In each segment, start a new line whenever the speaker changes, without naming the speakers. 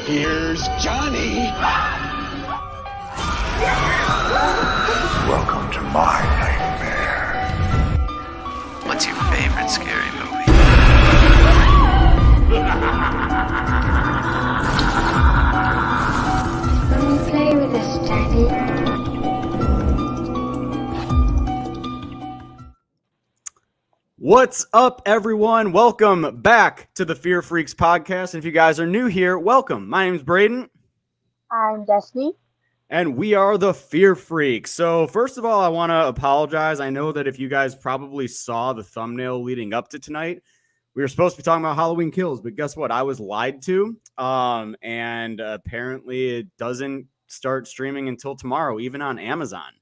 Here's Johnny.
Welcome to my nightmare.
What's your favorite scary movie?
Come play with us, Daddy.
What's up, everyone? Welcome back to the Fear Freaks podcast. And if you guys are new here, welcome. My name's Braden.
I'm Destiny.
And we are the Fear Freaks. So first of all, I want to apologize. I know that if you guys probably saw the thumbnail leading up to tonight, we were supposed to be talking about Halloween Kills, but guess what? I was lied to. And apparently it doesn't start streaming until tomorrow, even on Amazon.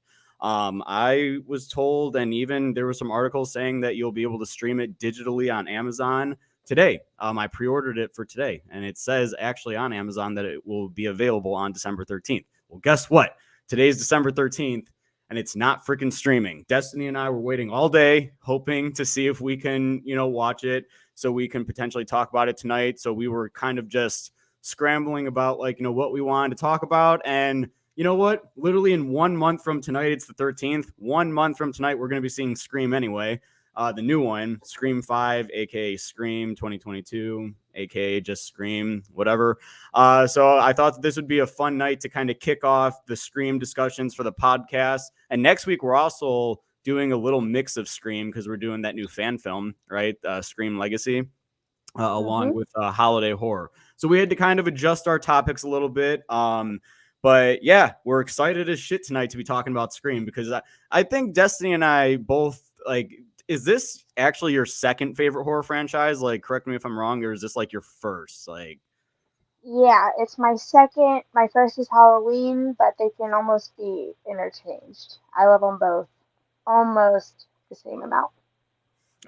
I was told, and even there were some articles saying that you'll be able to stream it digitally on Amazon today. I pre-ordered it for today, and it says actually on Amazon that it will be available on December 13th. Well, guess what? Today's December 13th, and it's not freaking streaming. Destiny and I were waiting all day, hoping to see if we can, watch it so we can potentially talk about it tonight. So we were kind of just scrambling about what we wanted to talk about. And you know what? Literally in 1 month from tonight, it's the 13th. 1 month from tonight, we're going to be seeing Scream anyway. The new one, Scream 5, aka Scream 2022, aka just Scream, whatever. So I thought that this would be a fun night to kind of kick off the Scream discussions for the podcast. And next week, we're also doing a little mix of Scream because we're doing that new fan film, right? Scream Legacy, along with holiday horror. So we had to kind of adjust our topics a little bit. But yeah, we're excited as shit tonight to be talking about Scream because I think Destiny and I both is this actually your second favorite horror franchise? Correct me if I'm wrong, or is this your first?
Yeah, it's my second. My first is Halloween, but they can almost be interchanged. I love them both almost the same amount.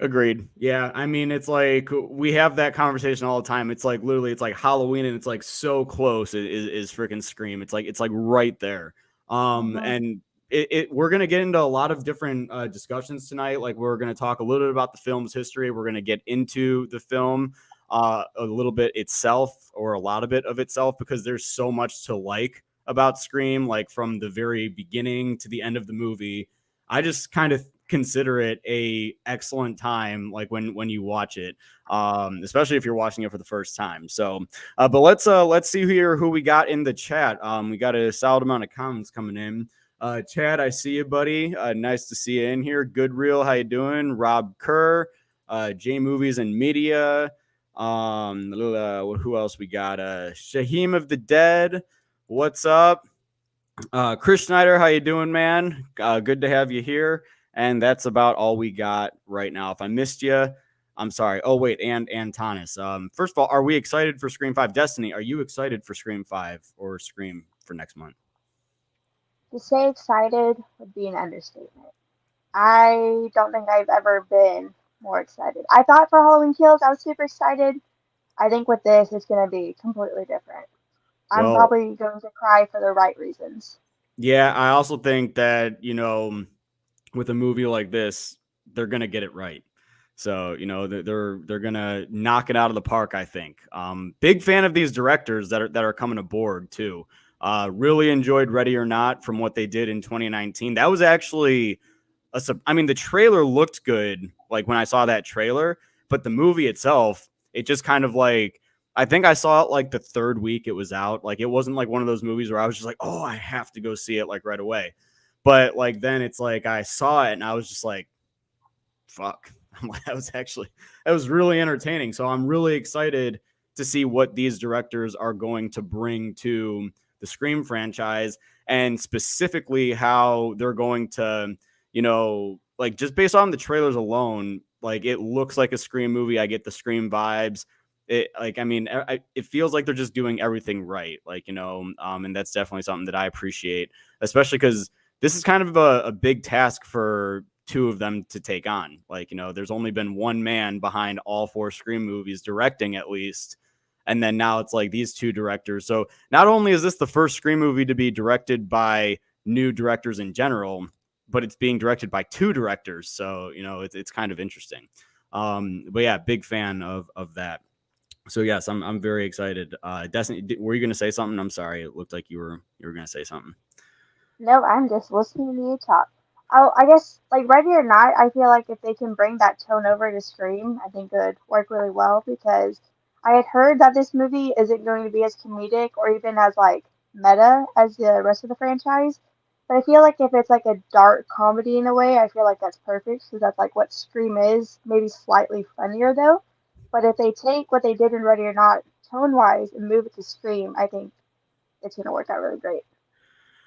Agreed. Yeah, I mean, it's we have that conversation all the time. It's literally, it's Halloween, and it's so close. It is freaking Scream. It's right there. And we're gonna get into a lot of different discussions tonight. We're gonna talk a little bit about the film's history. We're gonna get into the film a little bit itself, or a lot of it of itself, because there's so much to like about Scream. From the very beginning to the end of the movie, I just kind of consider it a excellent time when you watch it, especially if you're watching it for the first time. So but let's see here who we got in the chat. We got a solid amount of comments coming in. Chad, I see you, buddy. Nice to see you in here. Good Real, how you doing? Rob Kerr, J Movies and Media. Who else we got? Shaheem of the Dead, what's up? Chris Schneider, how you doing, man? Good to have you here. And that's about all we got right now. If I missed you, I'm sorry. Oh, wait, and Antonis. First of all, are we excited for Scream 5? Destiny, are you excited for Scream 5 or Scream for next month?
To say excited would be an understatement. I don't think I've ever been more excited. I thought for Halloween Kills, I was super excited. I think with this, it's going to be completely different. I'm probably going to cry for the right reasons.
Yeah, I also think that, with a movie like this, they're going to get it right. So, they're going to knock it out of the park, I think. Big fan of these directors that are coming aboard too. Really enjoyed Ready or Not from what they did in 2019. That was actually the trailer looked good when I saw that trailer, but the movie itself, it just kind of I think I saw it the third week it was out. It wasn't one of those movies where I was just oh, I have to go see it right away. But then it's I saw it and I was just fuck. That was really entertaining. So I'm really excited to see what these directors are going to bring to the Scream franchise, and specifically how they're going to, just based on the trailers alone, it looks like a Scream movie. I get the Scream vibes. It feels like they're just doing everything right. And that's definitely something that I appreciate, especially because this is kind of a big task for two of them to take on. There's only been one man behind all 4 Scream movies, directing at least. And then now it's these 2 directors. So not only is this the first Scream movie to be directed by new directors in general, but it's being directed by 2 directors. So, it's kind of interesting. But yeah, big fan of that. So yes, I'm very excited. Destiny, were you going to say something? I'm sorry. It looked like you were going to say something.
No, I'm just listening to you talk. Oh, I guess like Ready or Not, I feel like if they can bring that tone over to Scream, I think it would work really well because I had heard that this movie isn't going to be as comedic or even as like meta as the rest of the franchise. But I feel like if it's like a dark comedy in a way, I feel like that's perfect because that's like what Scream is, maybe slightly funnier though. But if they take what they did in Ready or Not tone wise and move it to Scream, I think it's gonna work out really great.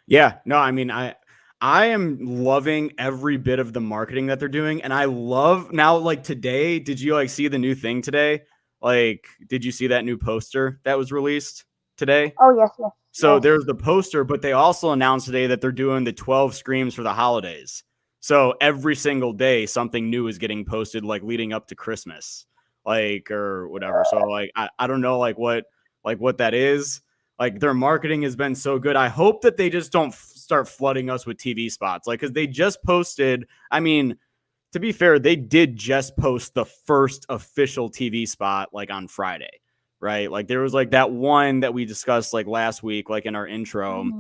Yeah, no, I mean, I am loving every bit of the marketing that they're doing, and I love now. Like today, did you like see the new thing today? Like, did you see that new poster that was released today?
Oh yes, yes,
So
yes.
there's the poster, but they also announced today that they're doing the 12 screams for the holidays. So every single day, something new is getting posted, like leading up to Christmas, like or whatever. So like I don't know like what that is. Like their marketing has been so good. I hope that they just don't start flooding us with TV spots, like because they just posted. I mean, to be fair, they did just post the first official TV spot like on Friday, right? Like there was like that one that we discussed like last week, like in our intro,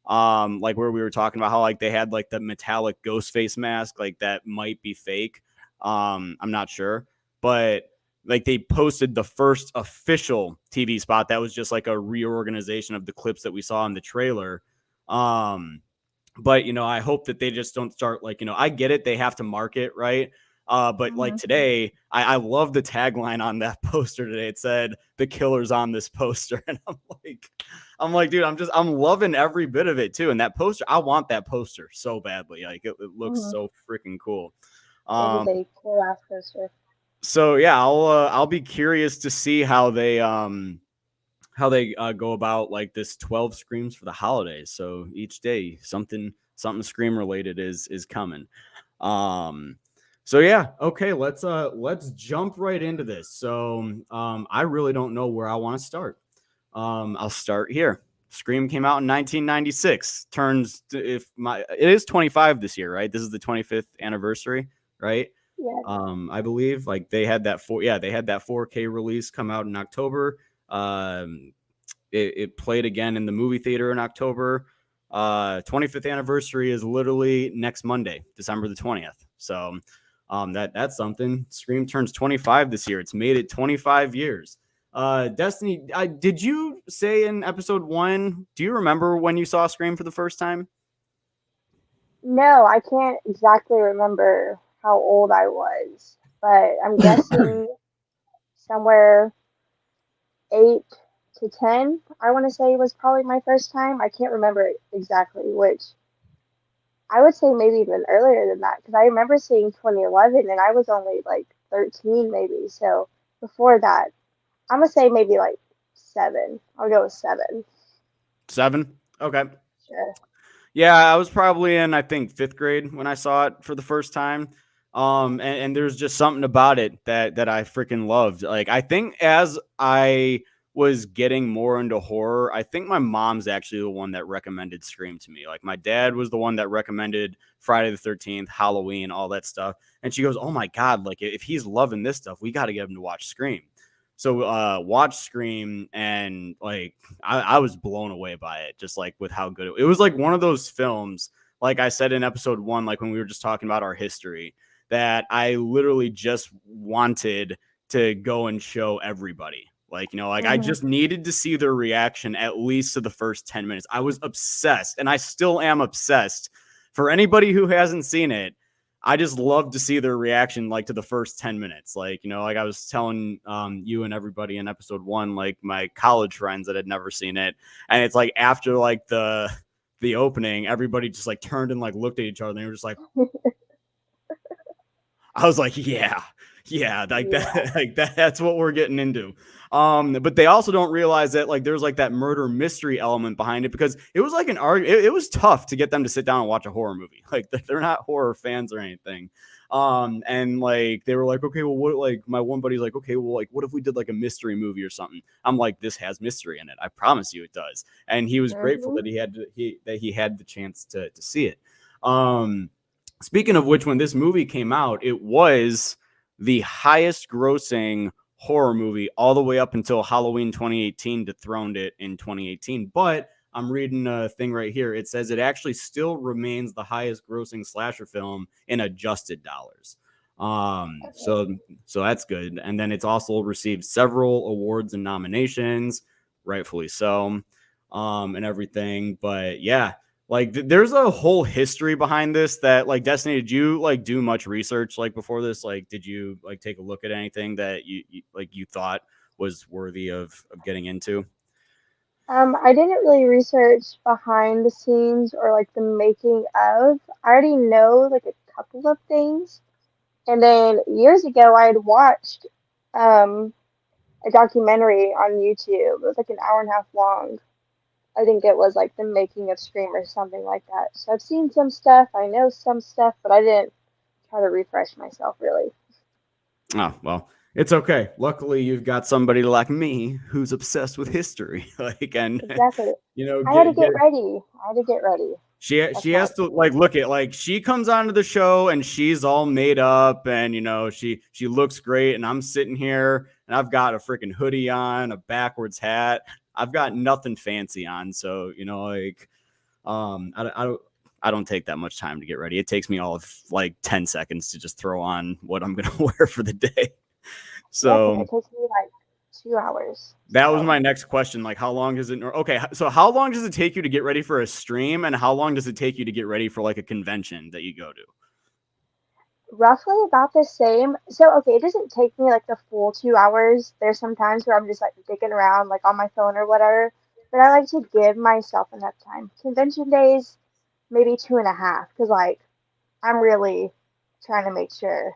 Hmm.
like where we were talking about how like they had like the metallic Ghostface mask, like that might be fake. I'm not sure, but like they posted the first official TV spot that was just like a reorganization of the clips that we saw in the trailer. But I hope that they just don't start like, I get it, they have to market, right? But like
Hmm.
today, I love the tagline on that poster today. It said the killer's on this poster. And I'm like, dude, I'm loving every bit of it too. And that poster, I want that poster so badly. Like it looks
Hmm.
so freaking cool.
It is
Um,
a cool ass poster.
so yeah, I'll be curious to see how they go about like this 12 screams for the holidays. So each day something scream related is coming. Um so yeah, okay, let's jump right into this. So I really don't know where I want to start. I'll start here. Scream came out in 1996. It is 25 this year, right? This is the 25th anniversary, right?
Yeah.
I believe like they had that 4K release come out in October. Um, it played again in the movie theater in October. 25th anniversary is literally next Monday, December the 20th. So that's something. Scream turns 25 this year. It's made it 25 years. Destiny, did you say in episode 1, do you remember when you saw Scream for the first time?
No, I can't exactly remember how old I was, but I'm guessing somewhere 8 to 10. I want to say was probably my first time. I can't remember exactly which. I would say maybe even earlier than that because I remember seeing 2011 and I was only like 13 maybe. So before that, I'm gonna say maybe like 7. I'll go with 7.
7? Okay.
Sure.
Yeah, I was probably in, I think, 5th grade when I saw it for the first time. And there's just something about it that I freaking loved. Like, I think as I was getting more into horror, I think my mom's actually the one that recommended Scream to me. Like, my dad was the one that recommended Friday the 13th, Halloween, all that stuff. And she goes, "Oh my God, like, if he's loving this stuff, we got to get him to watch Scream." So watch Scream, and like I was blown away by it, just like with how good it was. Like one of those films, like I said in episode 1, like when we were just talking about our history, that I literally just wanted to go and show everybody. Like, like I
Hmm.
just needed to see their reaction at least to the first 10 minutes. I was obsessed, and I still am obsessed. For anybody who hasn't seen it, I just love to see their reaction, like to the first 10 minutes. Like, like I was telling you and everybody in episode 1, like my college friends that had never seen it. And it's like after like the opening, everybody just like turned and like looked at each other and they were just like, I was like, yeah, like
Yeah.
that, like that's what we're getting into. But they also don't realize that like there's like that murder mystery element behind it because it was like it was tough to get them to sit down and watch a horror movie. Like they're not horror fans or anything. And like they were like, okay, well, what? Like my one buddy's like, okay, well, like what if we did like a mystery movie or something? I'm like, this has mystery in it. I promise you, it does. And he was grateful
Hmm.
that he had the chance to see it. Speaking of which, when this movie came out, it was the highest grossing horror movie all the way up until Halloween 2018 dethroned it in 2018. But I'm reading a thing right here. It says it actually still remains the highest grossing slasher film in adjusted dollars. So that's good. And then it's also received several awards and nominations, rightfully so, and everything. But yeah, like there's a whole history behind this that, like, Destiny, did you like do much research like before this? Like, did you like take a look at anything that you thought was worthy of getting into?
I didn't really research behind the scenes or like the making of. I already know like a couple of things. And then years ago, I had watched um, a documentary on YouTube. It was like an hour and a half long. I think it was like the making of Scream or something like that. So I've seen some stuff, I know some stuff, but I didn't try to refresh myself really.
Oh, well, it's okay. Luckily, you've got somebody like me who's obsessed with history. Like, and
Exactly. I had to
get
get ready. I had to get ready.
she has to like look at, like, she comes onto the show and she's all made up and she looks great, and I'm sitting here and I've got a freaking hoodie on, a backwards hat. I've got nothing fancy on, so like I don't take that much time to get ready. It takes me all of like 10 seconds to just throw on what I'm gonna wear for the day. So
it takes me like 2 hours.
that was my next question. Like, how long does it? Okay, so how long does it take you to get ready for a stream, and how long does it take you to get ready for like a convention that you go to?
Roughly about the same. So okay, it doesn't take me like the full 2 hours. There's some times where I'm just like digging around like on my phone or whatever. But I like to give myself enough time. Convention days, maybe 2.5, because like I'm really trying to make sure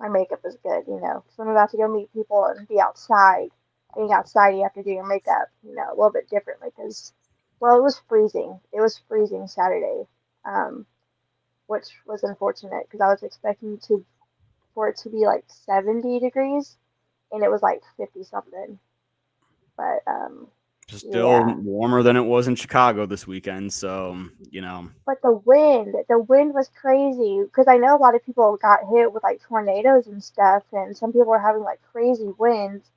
my makeup is good, So I'm about to go meet people and be outside. Being outside, you have to do your makeup, a little bit differently because, well, it was freezing. It was freezing Saturday, which was unfortunate because I was expecting for it to be like 70 degrees, and it was like 50 something. But
Still warmer than it was in Chicago this weekend, so
But the wind was crazy because I know a lot of people got hit with like tornadoes and stuff, and some people were having like crazy winds.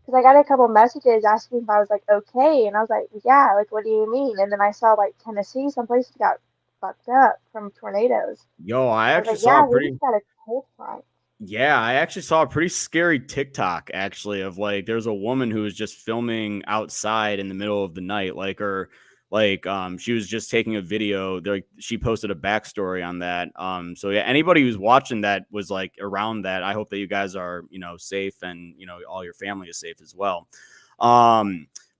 Because I got a couple messages asking if I was like okay, and I was like, yeah, like what do you mean? And then I saw like Tennessee, some places got fucked up from tornadoes.
I
I was
actually
like,
saw
yeah,
a
we
pretty
just got a cold front.
Yeah, I actually saw a pretty scary TikTok actually of, like, there's a woman who was just filming outside in the middle of the night, she was just taking a video. Like, she posted a backstory on that. So yeah, anybody who's watching that was like around that, I hope that you guys are, safe, and all your family is safe as well.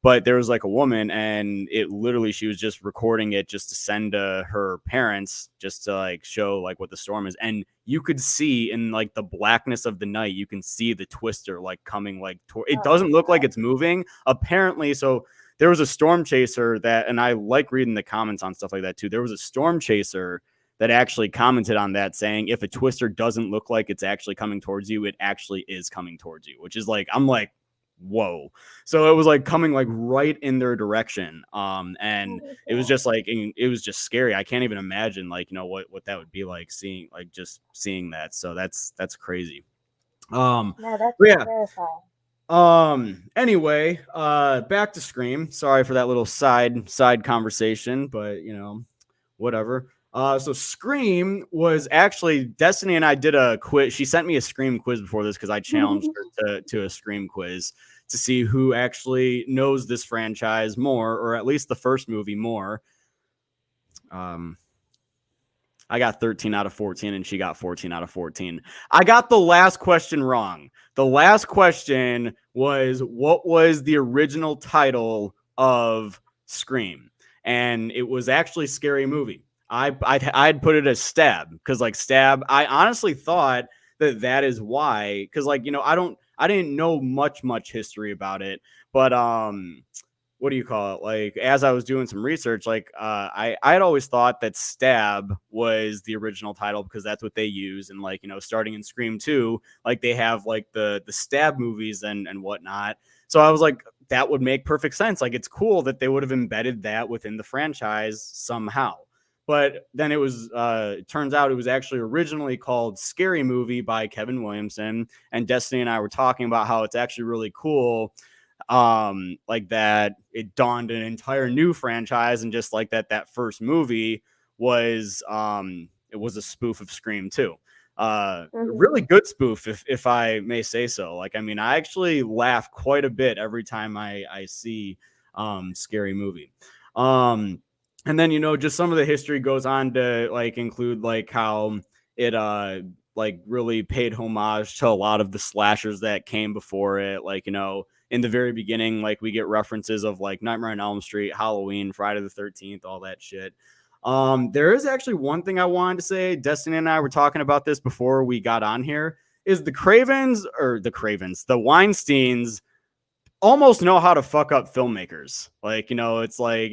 But there was like a woman, and she was just recording it just to send to her parents, just to like show like what the storm is. And you could see in like the blackness of the night, you can see the twister like coming like it doesn't look like it's moving apparently. So there was a storm chaser and I like reading the comments on stuff like that too. There was a storm chaser that actually commented on that, saying if a twister doesn't look like it's actually coming towards you, it actually is coming towards you, which is like, I'm like, whoa. So it was like coming like right in their direction. And it was just like, it was just scary. I can't even imagine like, what that would be like, seeing that. So that's crazy.
No, that's
yeah.
terrifying.
Anyway, back to Scream. Sorry for that little side conversation, but whatever. So Scream was actually, Destiny and I did a quiz. She sent me a Scream quiz before this because I challenged her to a Scream quiz to see who actually knows this franchise more, or at least the first movie more. I got 13 out of 14 and she got 14 out of 14. I got the last question wrong. The last question was, what was the original title of Scream? And it was actually Scary Movie. I'd put it as Stab, because like Stab, I honestly thought that is why, because like, I didn't know much history about it, but what do you call it? Like, as I was doing some research, like I had always thought that Stab was the original title because that's what they use. And like, starting in Scream 2, like they have like the Stab movies and whatnot. So I was like, that would make perfect sense. Like, it's cool that they would have embedded that within the franchise somehow. But then it turns out it was actually originally called Scary Movie by Kevin Williamson. And Destiny and I were talking about how it's actually really cool, like that it dawned an entire new franchise, and just like that first movie was it was a spoof of Scream too. Really good spoof, if I may say so. Like, I mean, I actually laugh quite a bit every time I see Scary Movie. And then, just some of the history goes on to like include like how it like really paid homage to a lot of the slashers that came before it. Like, in the very beginning, like we get references of like Nightmare on Elm Street, Halloween, Friday the 13th, all that shit. There is actually one thing I wanted to say. Destiny and I were talking about this before we got on here. Is the Weinsteins almost know how to fuck up filmmakers. Like, it's like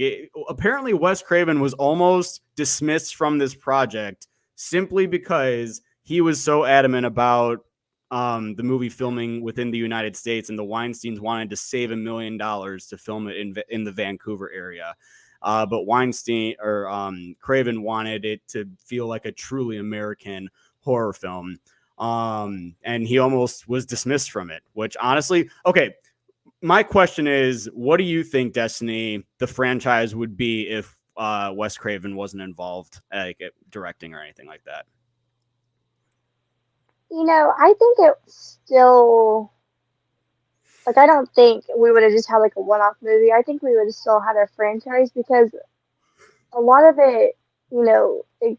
apparently Wes Craven was almost dismissed from this project simply because he was so adamant about the movie filming within the United States, and the Weinsteins wanted to save $1 million to film it in the Vancouver area. But Weinstein or Craven wanted it to feel like a truly American horror film. And he almost was dismissed from it, which honestly, okay. My question is, what do you think, Destiny, the franchise would be if Wes Craven wasn't involved, like directing or anything like that?
I think it still, like, I don't think we would have just had like a one-off movie. I think we would have still had a franchise, because a lot of it, it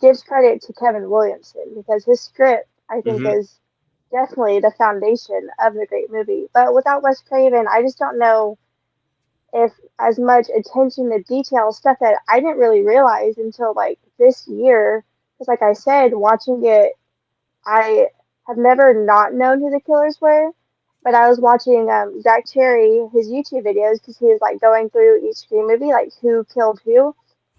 gives credit to Kevin Williamson, because his script, I think, is definitely the foundation of the great movie. But without Wes Craven, I just don't know if as much attention to detail, stuff that I didn't really realize until like this year. Because like I said, watching it, I have never not known who the killers were. But I was watching Zach Cherry, his YouTube videos, because he was like going through each Scream movie, like who killed who.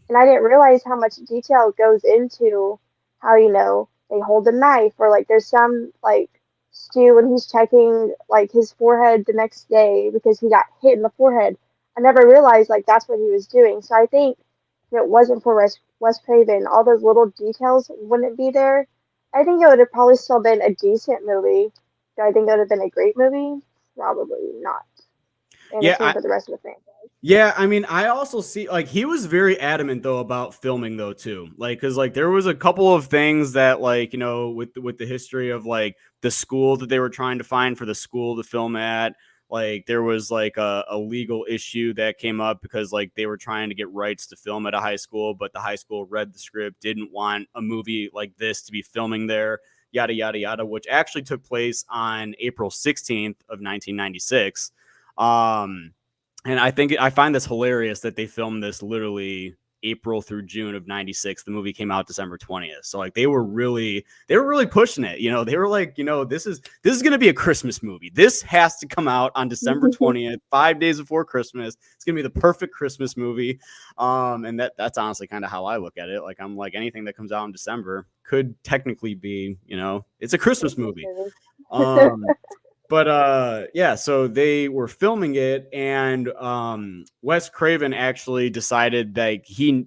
And I didn't realize how much detail goes into how, they hold the knife, or like there's some like Stu when he's checking like his forehead the next day because he got hit in the forehead. I never realized like that's what he was doing. So I think if it wasn't for Wes Craven, all those little details wouldn't be there. I think it would have probably still been a decent movie. Do I think it would have been a great movie? Probably not. And the same for the rest of the franchise.
Yeah, I mean, I also see like he was very adamant though about filming though too, like because like there was a couple of things that like with the history of like the school that they were trying to find for the school to film at, like there was like a legal issue that came up because like they were trying to get rights to film at a high school, but the high school read the script, didn't want a movie like this to be filming there, yada yada yada, which actually took place on April 16th of 1996. And I find this hilarious that they filmed this literally April through June of 96. The movie came out December 20th. So like they were really pushing it. They were like, this is going to be a Christmas movie. This has to come out on December 20th, 5 days before Christmas. It's going to be the perfect Christmas movie. And that's honestly kind of how I look at it. Like I'm like anything that comes out in December could technically be, it's a Christmas movie. But yeah, so they were filming it, and Wes Craven actually decided that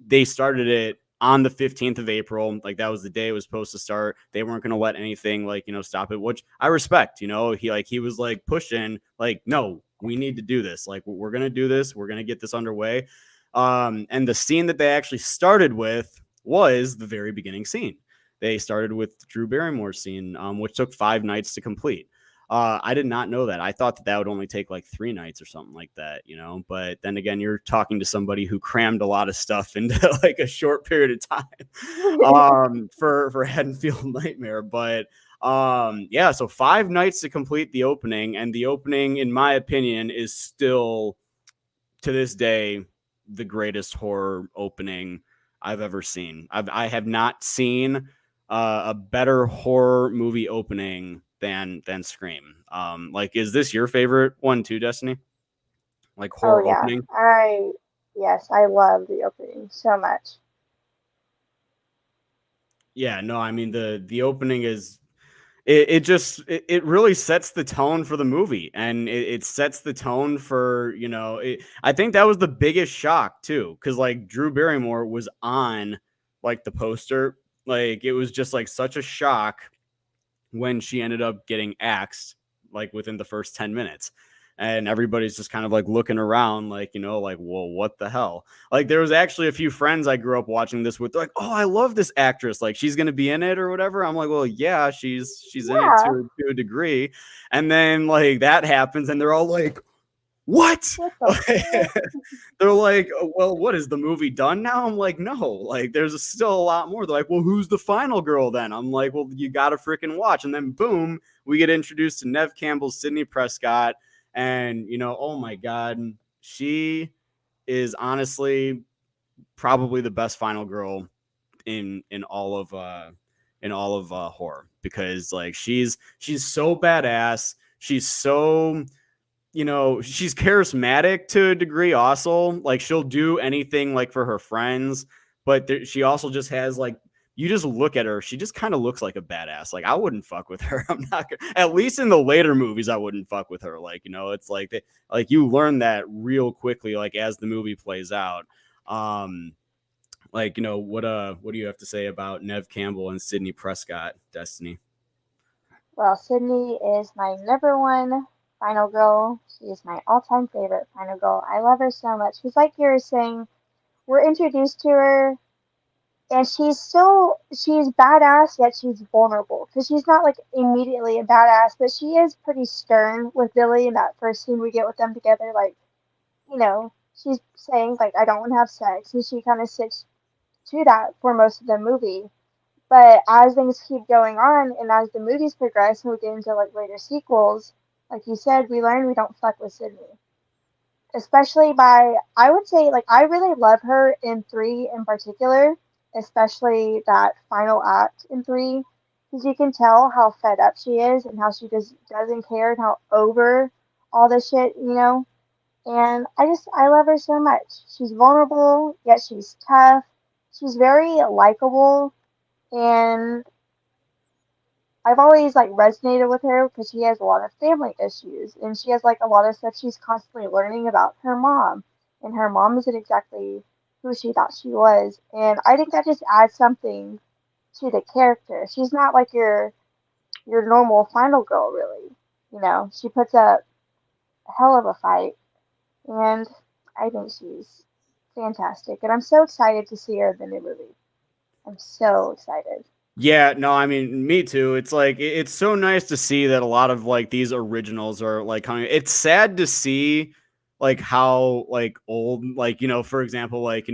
they started it on the 15th of April. Like that was the day it was supposed to start. They weren't going to let anything like, stop it, which I respect. He was like pushing like, no, we need to do this. Like we're going to do this. We're going to get this underway. And the scene that they actually started with was the very beginning scene. They started with Drew Barrymore's scene, which took 5 nights to complete. I did not know that. I thought that would only take like 3 nights or something like that, but then again, you're talking to somebody who crammed a lot of stuff into like a short period of time for Haddonfield Nightmare. But yeah, so 5 nights to complete the opening, and the opening, in my opinion, is still to this day the greatest horror opening I've ever seen. I have not seen a better horror movie opening than Scream. Like, is this your favorite one too, Destiny? Like horror opening?
Yes, I love the opening so much.
Yeah, no, I mean the opening is it really sets the tone for the movie, and it sets the tone for, I think that was the biggest shock too, because like Drew Barrymore was on like the poster. Like it was just like such a shock when she ended up getting axed like within the first 10 minutes. And everybody's just kind of like looking around, like, like, well, what the hell? Like, there was actually a few friends I grew up watching this with. They're like, oh, I love this actress. Like, she's gonna be in it or whatever. I'm like, well, yeah, she's in it
Yeah.
to a degree. And then like that happens, and they're all like, what?
What the
They're like, well, what is the movie done now? I'm like, no, like there's still a lot more. They're like, well, who's the final girl then? I'm like, well, you gotta freaking watch. And then boom, we get introduced to Neve Campbell, Sidney Prescott, and oh my god, she is honestly probably the best final girl in all of horror, because like she's so badass. She's so, she's charismatic to a degree also. Like she'll do anything like for her friends, but she also just has like, you just look at her, she just kind of looks like a badass. Like I wouldn't fuck with her. I'm not gonna, at least in the later movies, I wouldn't fuck with her. Like, it's like like you learn that real quickly, like as the movie plays out. Like, what do you have to say about Neve Campbell and Sidney Prescott, Destiny?
Well, Sydney is my number one final girl. She is my all-time favorite final girl. I love her so much. Because like you were saying, we're introduced to her, and she's badass, yet she's vulnerable. Because she's not like immediately a badass, but she is pretty stern with Billy in that first scene we get with them together. Like, she's saying like, I don't want to have sex, and she kind of sits to that for most of the movie. But as things keep going on, and as the movies progress, and we get into like later sequels, like you said, we learn we don't fuck with Sydney. Especially by, I would say, like I really love her in 3 in particular, especially that final act in 3, because you can tell how fed up she is and how she just doesn't care and how over all this shit. And I love her so much. She's vulnerable, yet she's tough. She's very likable, and I've always like resonated with her because she has a lot of family issues, and she has like a lot of stuff she's constantly learning about her mom, and her mom isn't exactly who she thought she was, and I think that just adds something to the character. She's not like your normal final girl, really. She puts up a hell of a fight, and I think she's fantastic, and I'm so excited to see her in the new movie. I'm so excited.
Yeah, no, I mean, me too. It's like it's so nice to see that a lot of like these originals are like coming. It's sad to see like how like old, like, for example, like,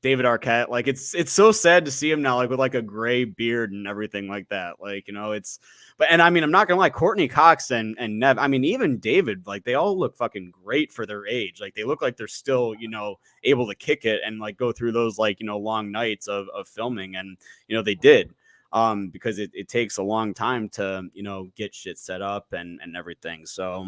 David Arquette, like it's so sad to see him now like with like a gray beard and everything like that. Like, it's, but, and I mean, I'm not gonna lie, Courtney Cox and Nev, I mean, even David, like they all look fucking great for their age. Like they look like they're still, able to kick it and like go through those like, long nights of filming. And they did, because it takes a long time to get shit set up and everything. So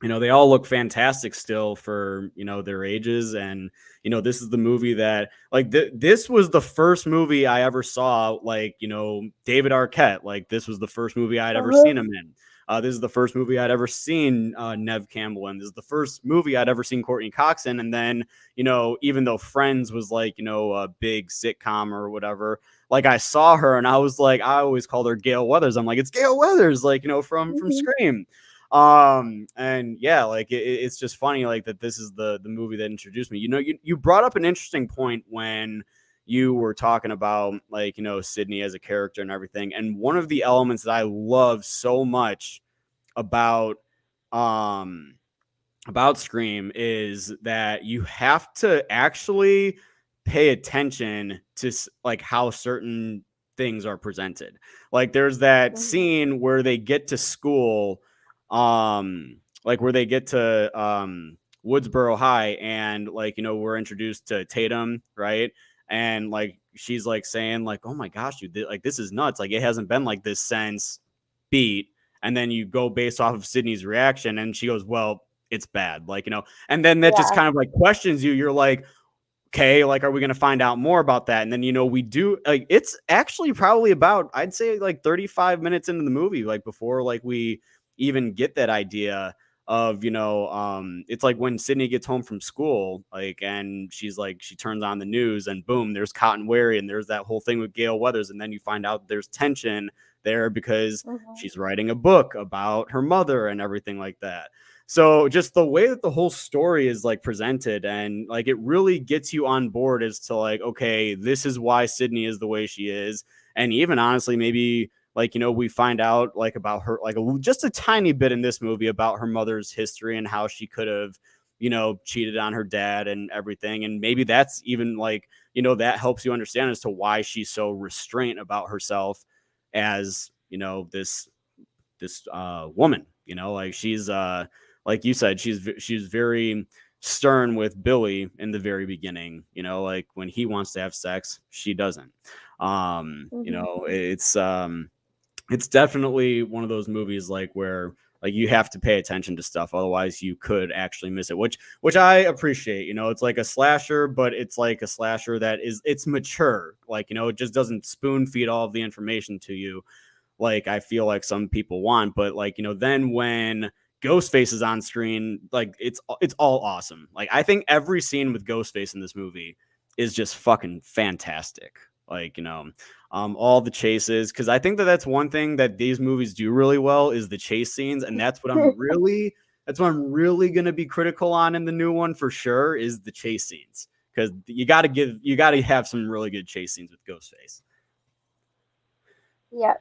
they all look fantastic still for their ages. And this is the movie that like this was the first movie I ever saw, like, David Arquette. Like this was the first movie I'd ever seen him in. This is the first movie I'd ever seen Neve Campbell in. This is the first movie I'd ever seen Courtney Cox in. And then, even though Friends was like, a big sitcom or whatever, like I saw her and I was like, I always called her Gail Weathers. I'm like, it's Gail Weathers, like, from Scream. And yeah, like it's just funny, like that this is the movie that introduced me. You brought up an interesting point when you were talking about like, Sydney as a character and everything. And one of the elements that I love so much about Scream is that you have to actually pay attention to like how certain things are presented. Like there's that scene where they get to school, like where they get to Woodsboro High, and like, we're introduced to Tatum, right? And like she's like saying like, oh my gosh, dude, like this is nuts. Like it hasn't been like this since Beat. And then you go based off of Sydney's reaction, and she goes, well, it's bad, like, and then that just
Yeah.
kind of like questions you. You're like, okay, like, are we going to find out more about that? And then, we do, like, it's actually probably about, I'd say, like 35 minutes into the movie, like before, like, we even get that idea of, it's like when Sydney gets home from school, like, and she's like, she turns on the news and boom, there's Cotton Wary and there's that whole thing with Gail Weathers. And then you find out there's tension there because she's writing a book about her mother and everything like that. So just the way that the whole story is like presented and like it really gets you on board as to like, okay, this is why Sydney is the way she is. And even honestly, maybe like, we find out like about her, like just a tiny bit in this movie about her mother's history and how she could have, cheated on her dad and everything. And maybe that's even like, that helps you understand as to why she's so restrained about herself as, this woman, like she's, like you said, she's very stern with Billy in the very beginning, like when he wants to have sex, she doesn't. It's definitely one of those movies like where like you have to pay attention to stuff, otherwise you could actually miss it, which I appreciate. It's like a slasher, but it's like a slasher that it's mature. Like, it just doesn't spoon feed all of the information to you like I feel like some people want. But like, then when Ghostface is on screen, like it's all awesome. Like I think every scene with Ghostface in this movie is just fucking fantastic. Like, all the chases, because I think that's one thing that these movies do really well is the chase scenes, and that's what I'm really going to be critical on in the new one for sure is the chase scenes, because you got to have some really good chase scenes with Ghostface.
Yeah.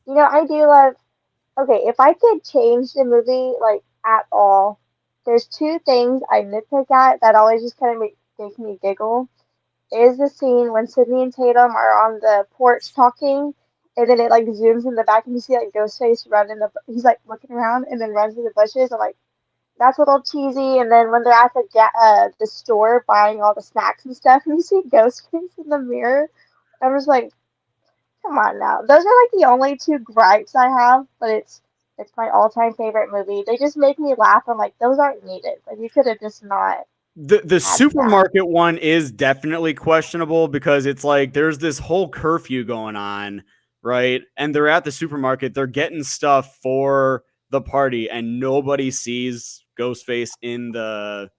I do love, okay, if I could change the movie, like, at all, there's two things I nitpick at that always just kind of make me giggle. Is the scene when Sydney and Tatum are on the porch talking, and then it, like, zooms in the back, and you see, like, Ghostface run in he's, like, looking around, and then runs in the bushes. I'm like, that's a little cheesy. And then when they're at the store buying all the snacks and stuff, and you see Ghostface in the mirror, I'm just like, come on now. Those are like the only two gripes I have, but it's my all-time favorite movie. They just make me laugh. I'm like, those aren't needed. Like you could have just not.
The supermarket one is definitely questionable because it's like there's this whole curfew going on, right? And they're at the supermarket, they're getting stuff for the party, and nobody sees Ghostface in the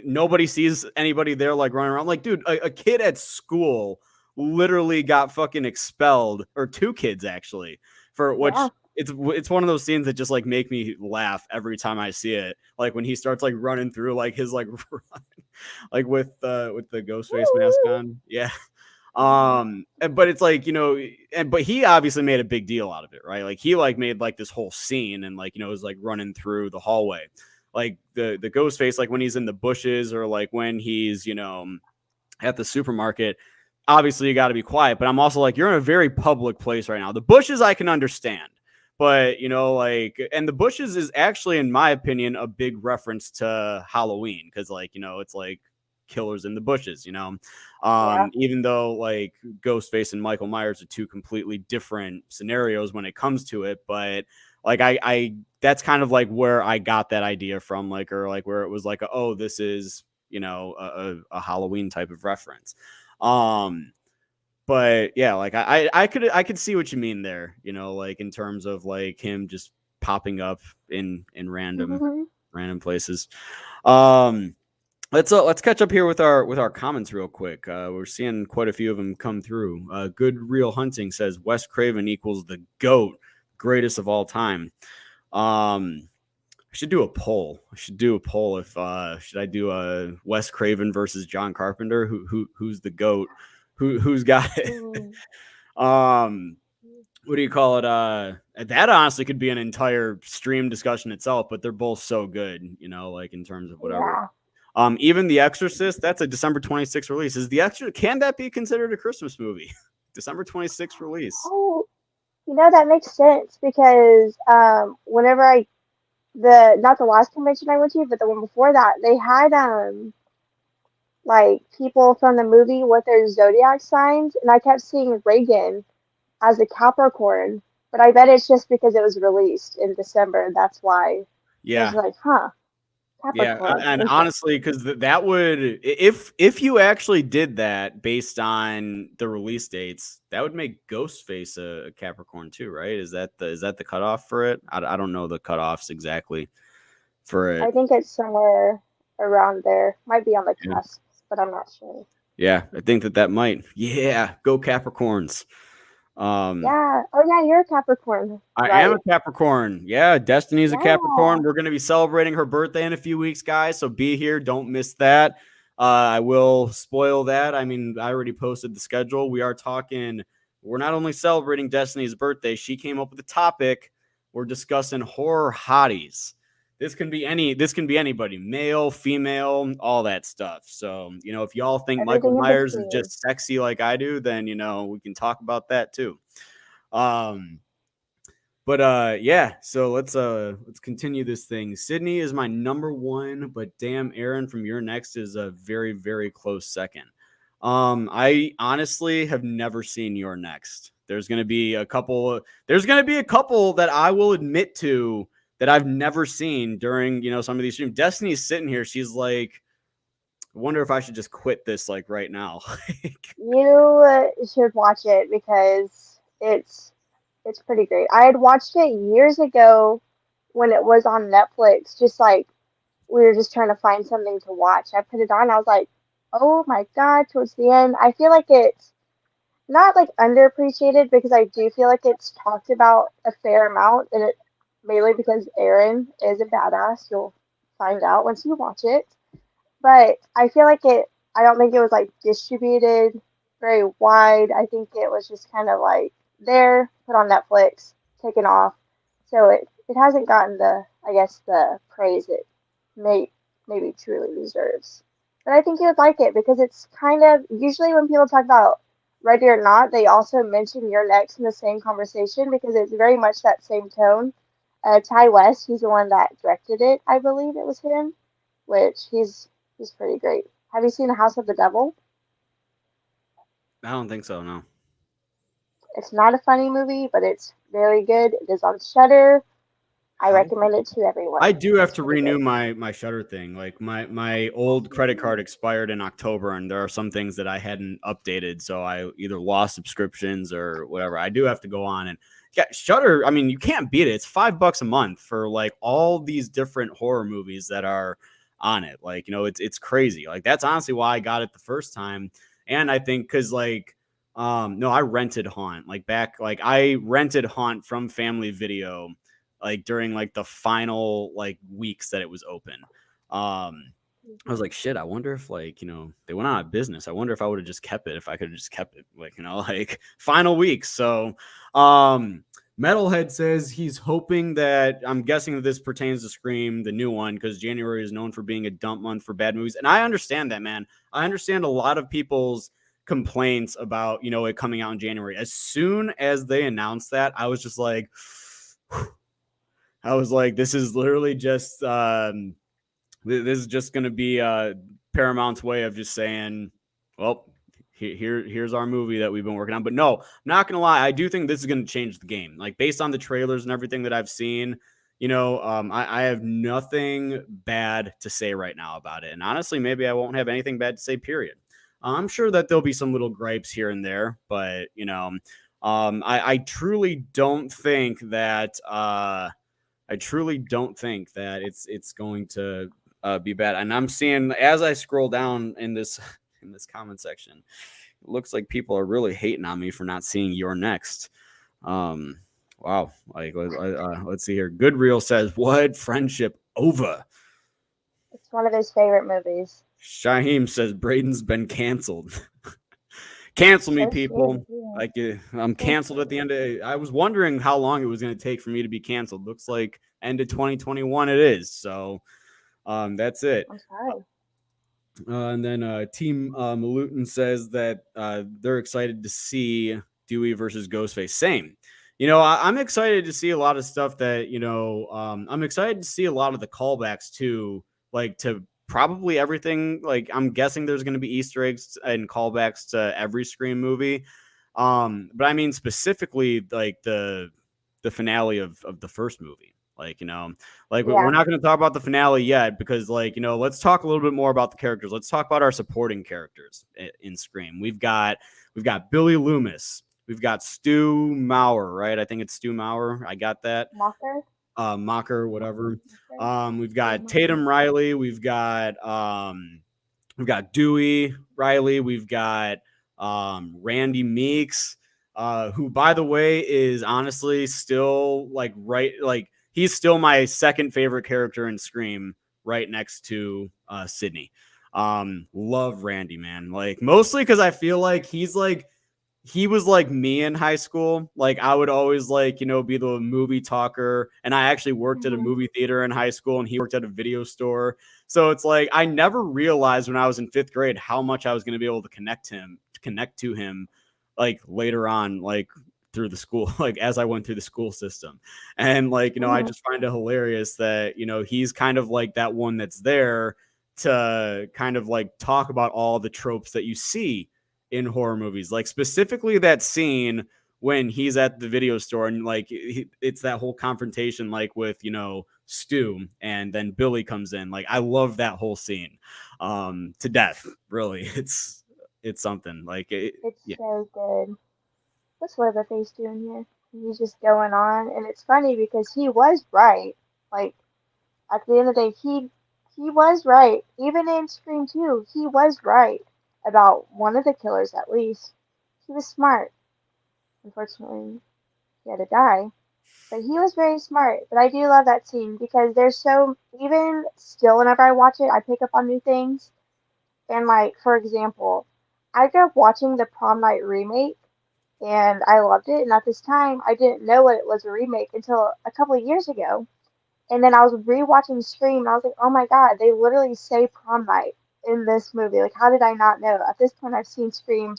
nobody sees anybody there like running around. Like, dude, a kid at school literally got fucking expelled, or two kids actually, for which it's one of those scenes that just like make me laugh every time I see it. Like when he starts like running through like his like run, like with the Ghostface mask on. Yeah. But it's like, but he obviously made a big deal out of it, right? Like he like made like this whole scene and like, was like running through the hallway. Like the Ghostface, like when he's in the bushes or like when he's, at the supermarket, obviously you got to be quiet, but I'm also like, you're in a very public place right now. The bushes I can understand, but and the bushes is actually, in my opinion, a big reference to Halloween. Cause like, it's like killers in the bushes, even though like Ghostface and Michael Myers are two completely different scenarios when it comes to it. But like, I that's kind of like where I got that idea from, like, or like where it was like, oh, this is, a Halloween type of reference. But yeah, like I could see what you mean there, like in terms of like him just popping up in random places. Let's catch up here with our comments real quick. We're seeing quite a few of them come through. Good Real Hunting says Wes Craven equals the GOAT, greatest of all time. I should do a poll. If should I do a Wes Craven versus John Carpenter? Who's the GOAT? Who's got it? What do you call it? That honestly could be an entire stream discussion itself, but they're both so good, like in terms of whatever. Yeah. Even The Exorcist, that's a December 26th release. Can that be considered a Christmas movie? December 26th release.
Oh, that makes sense because whenever not the last convention I went to, but the one before that, they had like people from the movie with their zodiac signs, and I kept seeing Reagan as a Capricorn, but I bet it's just because it was released in December, and that's why.
Yeah.
I was like,
Yeah,
Capricorn.
and honestly, because that would, if you actually did that based on the release dates, that would make Ghostface a Capricorn too, right? Is that the cutoff for it? I don't know the cutoffs exactly for
I
it.
think it's somewhere around there. Might be on the
Yeah,
cusp, but I'm not sure.
yeah, I think that might. Yeah, go Capricorns. Um,
Yeah. Oh yeah, you're a Capricorn,
I am a
right?
Capricorn. Yeah, Destiny's a
Yeah.
Capricorn. We're going to be celebrating her birthday in a few weeks, guys. So be here. Don't miss that. I will spoil that. I mean, I already posted the schedule. We're not only celebrating Destiny's birthday, she came up with a topic. We're discussing horror hotties. This can be anybody, male, female, all that stuff. So, if y'all think Michael
Everything in
Myers is
between.
just sexy like I do, then, we can talk about that too. Um, but yeah, so let's continue this thing. Sydney is my number one, but damn, Aaron from Your Next is a very, very close second. I honestly have never seen Your Next. There's gonna be a couple that I will admit to that I've never seen during some of these streams. Destiny's sitting here, she's like, I wonder if I should just quit this like right now.
You should watch it because it's pretty great. I had watched it years ago when it was on Netflix, just like we were just trying to find something to watch. I put it on, I was like, oh my God, towards the end. I feel like it's not like underappreciated because I do feel like it's talked about a fair amount, and it mainly because Aaron is a badass. You'll find out once you watch it. But I feel like I don't think it was like distributed very wide. I think it was just kind of like there, put on Netflix, taken off. So it hasn't gotten I guess, the praise it maybe truly deserves. But I think you would like it because it's kind of, usually when people talk about Ready or Not, they also mention Your Next in the same conversation because it's very much that same tone. Ty West, he's the one that directed it, I believe it was him, which he's pretty great. Have you seen The House of the Devil?
I don't think so, no.
It's not a funny movie, but it's very good. It is on Shudder. I
How
recommend it to
I
everyone.
do have
It's
to
pretty
renew
good.
my Shutter thing. Like my old credit card expired in October, and there are some things that I hadn't updated, so I either lost subscriptions or whatever. I do have to go on and yeah, Shutter. I mean, you can't beat it. It's $5 a month for like all these different horror movies that are on it. Like it's crazy. Like that's honestly why I got it the first time, and I think because no, I rented Haunt like I rented Haunt from Family Video like during like the final like weeks that it was open. I was like, shit, I wonder if like, they went out of business. I wonder if I would have just kept it, if I could have just kept it, like, like final weeks. So Metalhead says he's hoping that I'm guessing that this pertains to Scream, the new one, because January is known for being a dump month for bad movies. And I understand that, man. I understand a lot of people's complaints about, it coming out in January. As soon as they announced that, I was just like, this is literally just this is just going to be Paramount's way of just saying, well, here's our movie that we've been working on. But no, I'm not going to lie. I do think this is going to change the game. Like based on the trailers and everything that I've seen, I have nothing bad to say right now about it. And honestly, maybe I won't have anything bad to say, period. I'm sure that there'll be some little gripes here and there, but I truly don't think that it's going to be bad. And I'm seeing as I scroll down in this in this comment section, it looks like people are really hating on me for not seeing Your Next. Wow. Like let's see here. Good Real says, "What friendship over?"
It's one of his favorite movies.
Shaheem says, "Braden's been canceled." Cancel me,
So scary.
people.
Yeah.
Like I'm canceled at the end of. I was wondering how long it was going to take for me to be canceled. Looks like end of 2021 it is. So that's it.
I'm sorry.
And then Team Malutin says that they're excited to see Dewey versus Ghostface. Same. I'm excited to see a lot of stuff that, I'm excited to see a lot of the callbacks too, like to probably everything. Like I'm guessing there's going to be Easter eggs and callbacks to every Scream movie. But I mean specifically like the finale of the first movie. Like, we're
Yeah.
not going to talk about the finale yet because, like, let's talk a little bit more about the characters. Let's talk about our supporting characters in Scream. We've got Billy Loomis. We've got Stu Mauer, right? I think it's Stu Mauer. I got that.
Mocker?
Mocker, whatever. We've got
Mocker.
Tatum Riley. We've got Dewey Riley. We've got Randy Meeks, who, by the way, is honestly still he's still my second favorite character in Scream, right next to Sydney. Love Randy, man. Like, mostly because I feel like he was like me in high school. Like, I would always be the movie talker. And I actually worked at a movie theater in high school, and he worked at a video store. So it's like, I never realized when I was in 5th grade how much I was going to be able to connect to him, like, later on, like, through the school, like, as I went through the school system. And I just find it hilarious that, he's kind of like that one that's there to kind of like talk about all the tropes that you see in horror movies, like specifically that scene when he's at the video store and it's that whole confrontation, like with Stu, and then Billy comes in. Like, I love that whole scene to death. Really, it's something like it.
It's
Yeah.
so good. What's Leatherface doing here? He's just going on, and it's funny because he was right. Like, at the end of the day, he was right. Even in Scream 2, he was right about one of the killers at least. He was smart. Unfortunately, he had to die. But he was very smart. But I do love that scene because there's so, even still, whenever I watch it, I pick up on new things. And, like, for example, I grew up watching the Prom Night remake, and I loved it. And at this time, I didn't know it was a remake until a couple of years ago. And then I was rewatching Scream, and I was like, oh my god, they literally say Prom Night in this movie. Like, how did I not know? At this point, I've seen Scream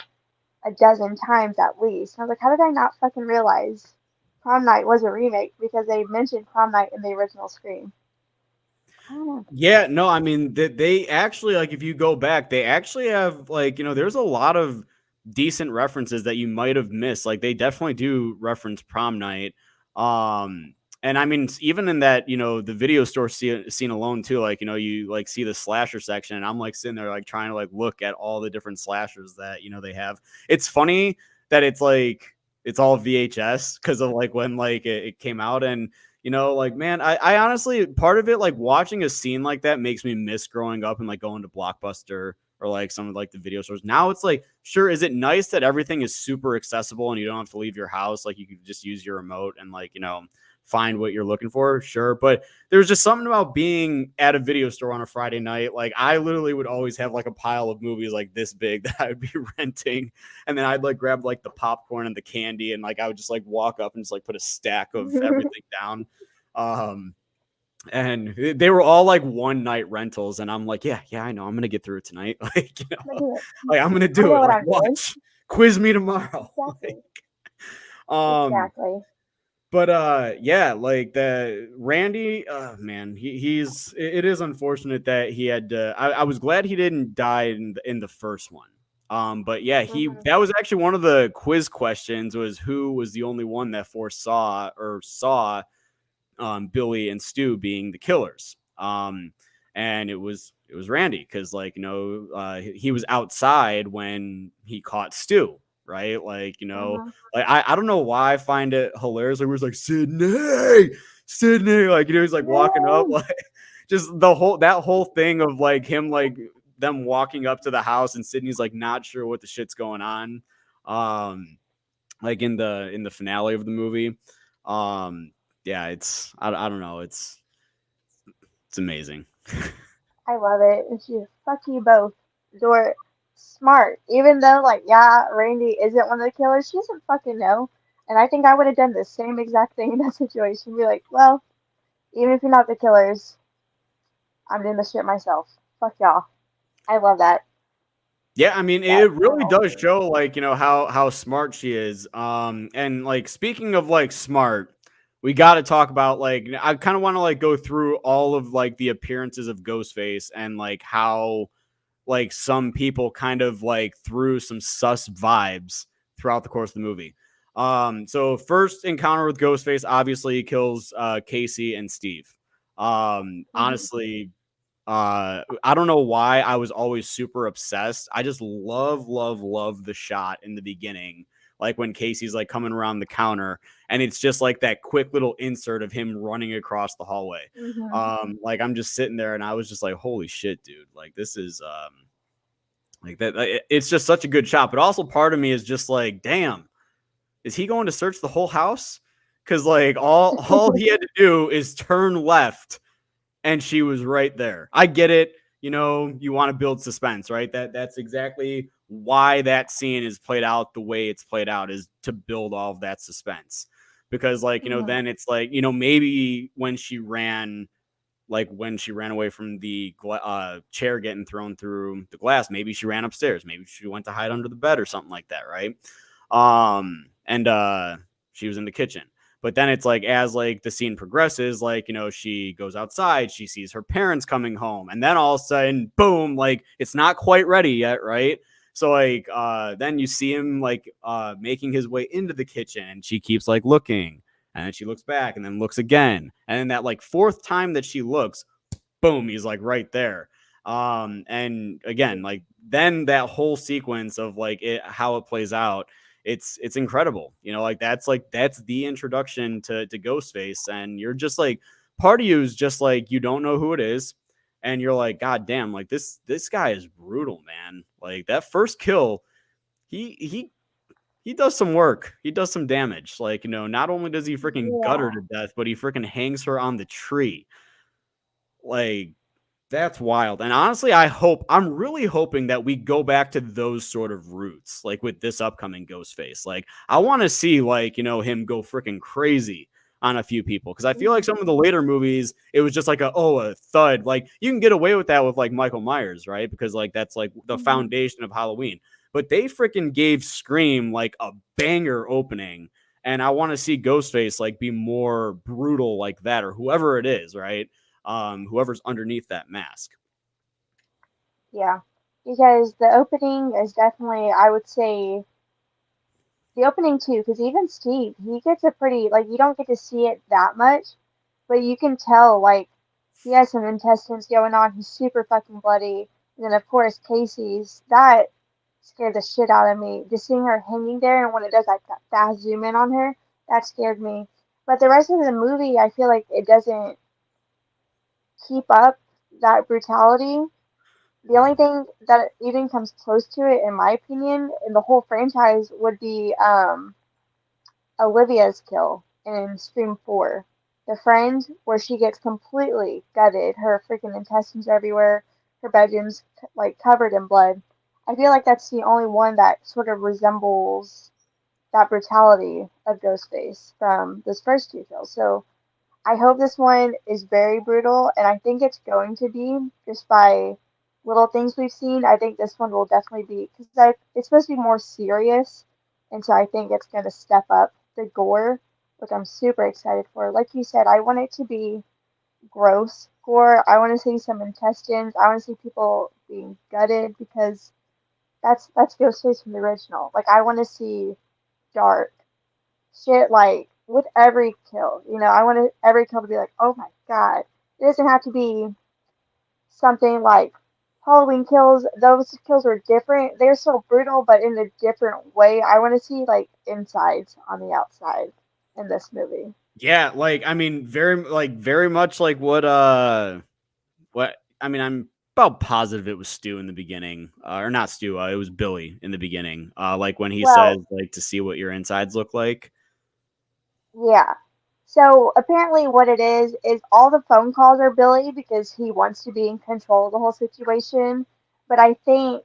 a dozen times at least. And I was like, how did I not fucking realize Prom Night was a remake because they mentioned Prom Night in the original Scream? I don't know.
Yeah, no, I mean, they actually, like, if you go back, they actually have, like, there's a lot of decent references that you might have missed. Like, they definitely do reference Prom Night. And I mean, even in that, the video store scene alone too, like, you like see the slasher section, and I'm like sitting there like trying to like look at all the different slashers that, they have. It's funny that it's all VHS because of like when it came out. And like, man, I honestly, part of it, like watching a scene like that makes me miss growing up and like going to Blockbuster or like some of like the video stores. Now it's like, sure, is it nice that everything is super accessible and you don't have to leave your house? Like, you can just use your remote and like, find what you're looking for. Sure. But there's just something about being at a video store on a Friday night. Like, I literally would always have like a pile of movies like this big that I would be renting. And then I'd like grab like the popcorn and the candy. And like, I would just like walk up and just like put a stack of everything down. And they were all like one night rentals. And I'm like, yeah, I know. I'm going to get through it tonight. Like, like I'm going to do it. Like, watch, quiz me tomorrow.
Exactly.
Like,
Exactly.
But yeah, like the Randy, man, it is unfortunate that he had to. I was glad he didn't die in the first one. But yeah, that was actually one of the quiz questions, was who was the only one that foresaw or saw Billy and Stu being the killers. And it was Randy, because like, he was outside when he caught Stu. Right. Like, like, I don't know why I find it hilarious. Like, it was like, Sydney, like, he's like walking up, like just that whole thing of like him, like them walking up to the house and Sydney's like not sure what the shit's going on. Like in the finale of the movie. Yeah, I don't know. It's amazing.
I love it. And she's fuck you both. You're smart. Even though, like, yeah, Randy isn't one of the killers, she doesn't fucking know. And I think I would have done the same exact thing in that situation. Be like, well, even if you're not the killers, I'm doing the shit myself. Fuck y'all. I love that.
Yeah, I mean, it really does show, like, how smart she is. And like, speaking of like smart, we got to talk about, like, I kind of want to like go through all of like the appearances of Ghostface and like how like some people kind of like threw some sus vibes throughout the course of the movie. So first encounter with Ghostface obviously kills Casey and Steve. Honestly, I don't know why I was always super obsessed. I just love the shot in the beginning, like when Casey's like coming around the counter, and it's just like that quick little insert of him running across the hallway. Like I'm just sitting there, and I was just like, holy shit, dude! Like this is like that. It's just such a good shot, but also part of me is just like, damn, is he going to search the whole house? Because like all he had to do is turn left and she was right there. I get it. You know, you want to build suspense, right? That's exactly why that scene is played out the way it's played out, is to build all of that suspense. Because like, you know, then it's like, you know, maybe when she ran away from the chair getting thrown through the glass, maybe she ran upstairs, maybe she went to hide under the bed or something like that, right? And she was in the kitchen. But then it's like, as like the scene progresses, like, you know, she goes outside, she sees her parents coming home, and then all of a sudden, boom, like it's not quite ready yet, right? So like then you see him like making his way into the kitchen, and she keeps like looking, and then she looks back and then looks again. And then that like fourth time that she looks, boom, he's like right there. And again, like then that whole sequence of like how it plays out, it's incredible. You know, like that's the introduction to Ghostface, and you're just like, part of you is just like, you don't know who it is, and you're like, god damn, like this guy is brutal, man. Like that first kill, he does some work. He does some damage. Like, you know, not only does he freaking gut her to death, but he freaking hangs her on the tree. Like, that's wild. And honestly, I'm really hoping that we go back to those sort of roots, like with this upcoming Ghostface. Like, I want to see, like, you know, him go freaking crazy on a few people. Cause I feel like some of the later movies, it was just like a thud. Like, you can get away with that with like Michael Myers, right? Because like that's like the foundation of Halloween. But they freaking gave Scream like a banger opening. And I want to see Ghostface like be more brutal like that, or whoever it is, right? Whoever's underneath that mask.
Yeah, because the opening is definitely, I would say, the opening too, because even Steve, he gets a pretty, like, you don't get to see it that much, but you can tell, like, he has some intestines going on. He's super fucking bloody. And then, of course, Casey's, that scared the shit out of me. Just seeing her hanging there, and when it does like that fast zoom in on her, that scared me. But the rest of the movie, I feel like it doesn't keep up that brutality. The only thing that even comes close to it, in my opinion, in the whole franchise would be Olivia's kill in Scream 4. The friend, where she gets completely gutted, her freaking intestines are everywhere, her bedroom's like covered in blood. I feel like that's the only one that sort of resembles that brutality of Ghostface from those first two kills. So I hope this one is very brutal, and I think it's going to be, just by little things we've seen. I think this one will definitely be, because it's supposed to be more serious, and so I think it's going to step up the gore, which I'm super excited for. Like you said, I want it to be gross gore. I want to see some intestines. I want to see people being gutted, because that's Ghostface from the original. Like, I want to see dark shit, like with every kill. You know, I want every kill to be like, oh my god. It doesn't have to be something like Halloween kills. Those kills are different. They're so brutal, but in a different way. I want to see like insides on the outside in this movie.
Yeah, like I mean, very much like what I mean, I'm about positive it was Stu in the beginning, or not Stu. It was Billy in the beginning. Like when he says
Well,
like to see what your insides look like.
yeah. So apparently, what it is all the phone calls are Billy because he wants to be in control of the whole situation. But I think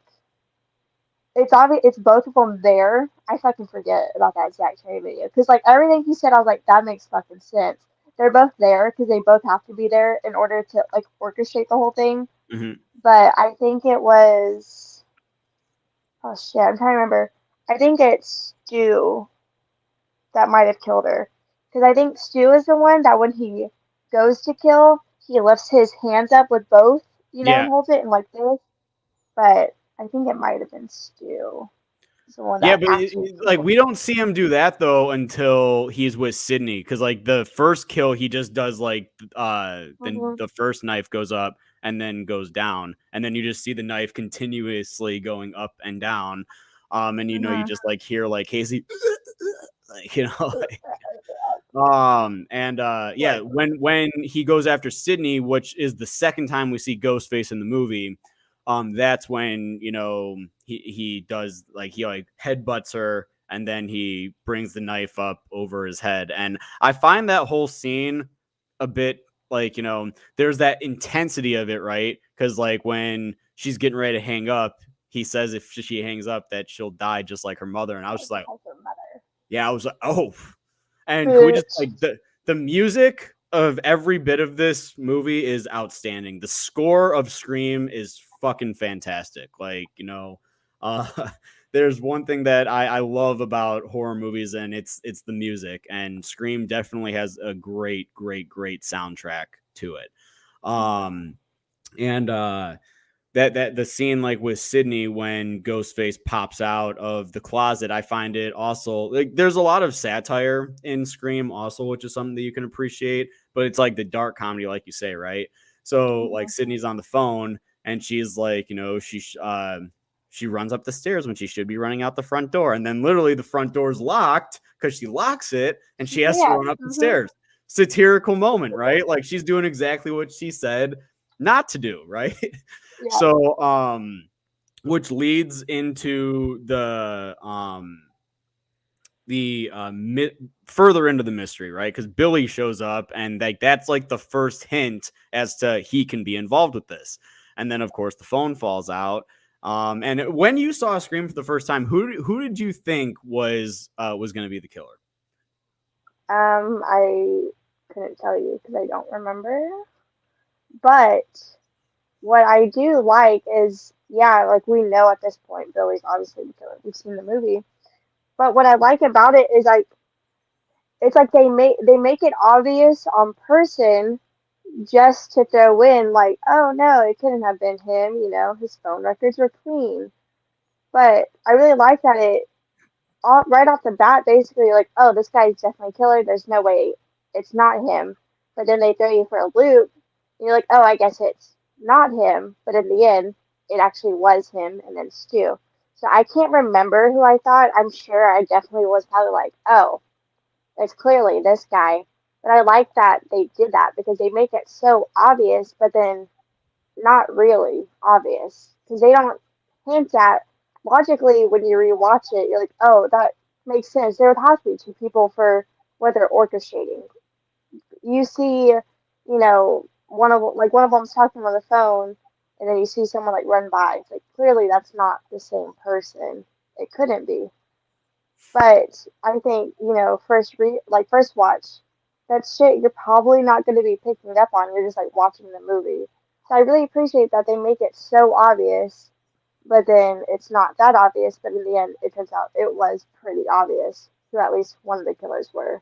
it's obvious it's both of them there. I fucking forget about that Zach Cherry video because like everything he said, I was like, that makes fucking sense. They're both there because they both have to be there in order to like orchestrate the whole thing.
Mm-hmm.
But I think it was, oh shit, I'm trying to remember. I think it's Stu that might have killed her because I think Stu is the one that when he goes to kill, he lifts his hands up with both, you know, and
Yeah,
holds it and like this. But I think it might have been Stu. Someone
Yeah,
that
but
actually
like
killed.
we don't see him do that though until he's with Sydney, because like the first kill he just does like then
Mhm.
the first knife goes up and then goes down, and then you just see the knife continuously going up and down, and you know you
Mhm.
just like hear like Casey, like you know like and yeah,
Right.
when he goes after Sydney, which is the second time we see Ghostface in the movie, that's when you know he does like he like headbutts her, and then he brings the knife up over his head. And I find that whole scene a bit like, you know, there's that intensity of it, right? Because like when she's getting ready to hang up, he says if she hangs up that she'll die just like her mother, and I was just like,
Like her mother.
yeah, I was like, oh. And can we just
Bitch.
like the music of every bit of this movie is outstanding. The score of Scream is fucking fantastic. Like, you know, uh there's one thing that I love about horror movies, and it's the music. And Scream definitely has a great soundtrack to it.
Mhm.
And that the scene like with Sydney when Ghostface pops out of the closet, I find it also like there's a lot of satire in Scream also, which is something that you can appreciate, but it's like the dark comedy, like you say, right? So like
Mhm.
Sydney's on the phone and she's like, you know, she runs up the stairs when she should be running out the front door, and then literally the front door is locked because she locks it and
She
she has to
can't.
run up the
Mhm.
stairs. Satirical moment, right? Like she's doing exactly what she said not to do, right?
Yeah.
So, which leads into further into the mystery, right? Because Billy shows up, and like that's like the first hint as to he can be involved with this. And then, of course, the phone falls out. And when you saw Scream for the first time, who did you think was going to be the killer?
I couldn't tell you because I don't remember. But what I do like is, yeah, like we know at this point Billy's obviously the killer. We've seen the movie. But what I like about it is like it's like they make it obvious on person just to throw in like, oh no, it couldn't have been him, his phone records were clean. But I really like that it right off the bat basically like, oh, this guy's definitely a killer. There's no way it's not him. But then they throw you for a loop and you're like, oh, I guess it's not him. But in the end, it actually was him and then Stu. So I can't remember who I thought. I'm sure I definitely was probably like, oh, it's clearly this guy. But I like that they did that because they make it so obvious, but then not really obvious. Because they don't hint at, logically, when you rewatch it, you're like, oh, that makes sense. There would have to be two people for what they're orchestrating. You see, one of them's talking on the phone, and then you see someone like run by. It's like clearly that's not the same person. It couldn't be. But I think, first watch, that shit you're probably not going to be picking up on. You're just like watching the movie. So I really appreciate that they make it so obvious, but then it's not that obvious. But in the end, it turns out it was pretty obvious who at least one of the killers were.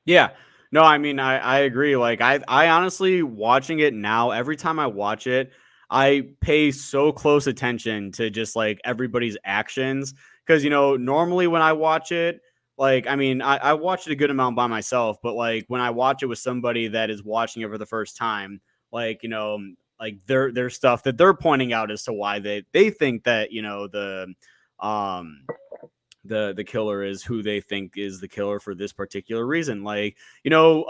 Yeah. No, I mean, I agree. Like I honestly watching it now, every time I watch it, I pay so close attention to just like everybody's actions. Cause you know, normally when I watch it, like I mean, I watched it a good amount by myself, but like when I watch it with somebody that is watching it for the first time, like, you know, like their stuff that they're pointing out as to why they think that, you know, um the killer is who they think is the killer for this particular reason. Like, you know,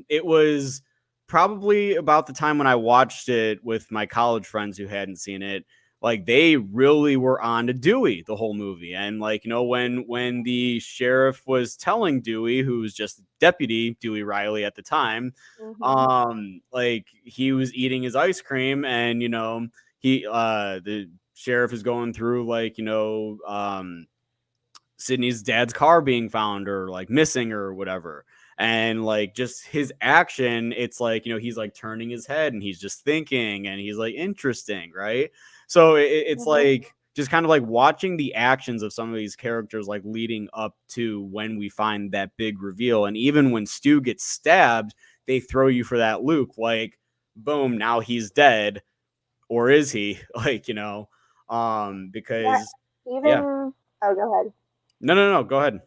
it was probably about the time when I watched it with my college friends who hadn't seen it. Like they really were on to Dewey the whole movie. And like, you know, when the sheriff was telling Dewey, who was just deputy Dewey Riley at the time,
Hmm.
like he was eating his ice cream, and you know, the sheriff is going through like, you know, Sydney's dad's car being found or like missing or whatever. And like just his action, it's like, you know, he's like turning his head and he's just thinking and he's like interesting, right? So it's
Hmm.
like just kind of like watching the actions of some of these characters like leading up to when we find that big reveal. And even when Stu gets stabbed, they throw you for that loop, like, boom, now he's dead. Or is he? Like, you know,
Yeah,
because
Even oh, go ahead.
No. Go ahead.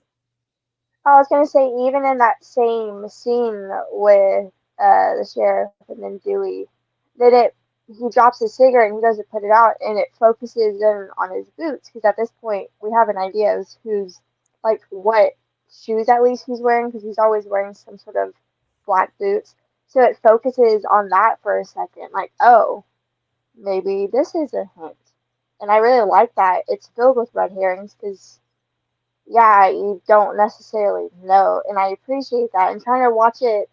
I was gonna say even in that same scene with the sheriff and then Dewey, that he drops his cigarette and he goes to put it out and it focuses in on his boots because at this point we have an idea of who's like what shoes at least he's wearing because he's always wearing some sort of black boots. So it focuses on that for a second, like, oh, maybe this is a hint. And I really like that. It's filled with red herrings because yeah, you don't necessarily know, and I appreciate that. And trying to watch it,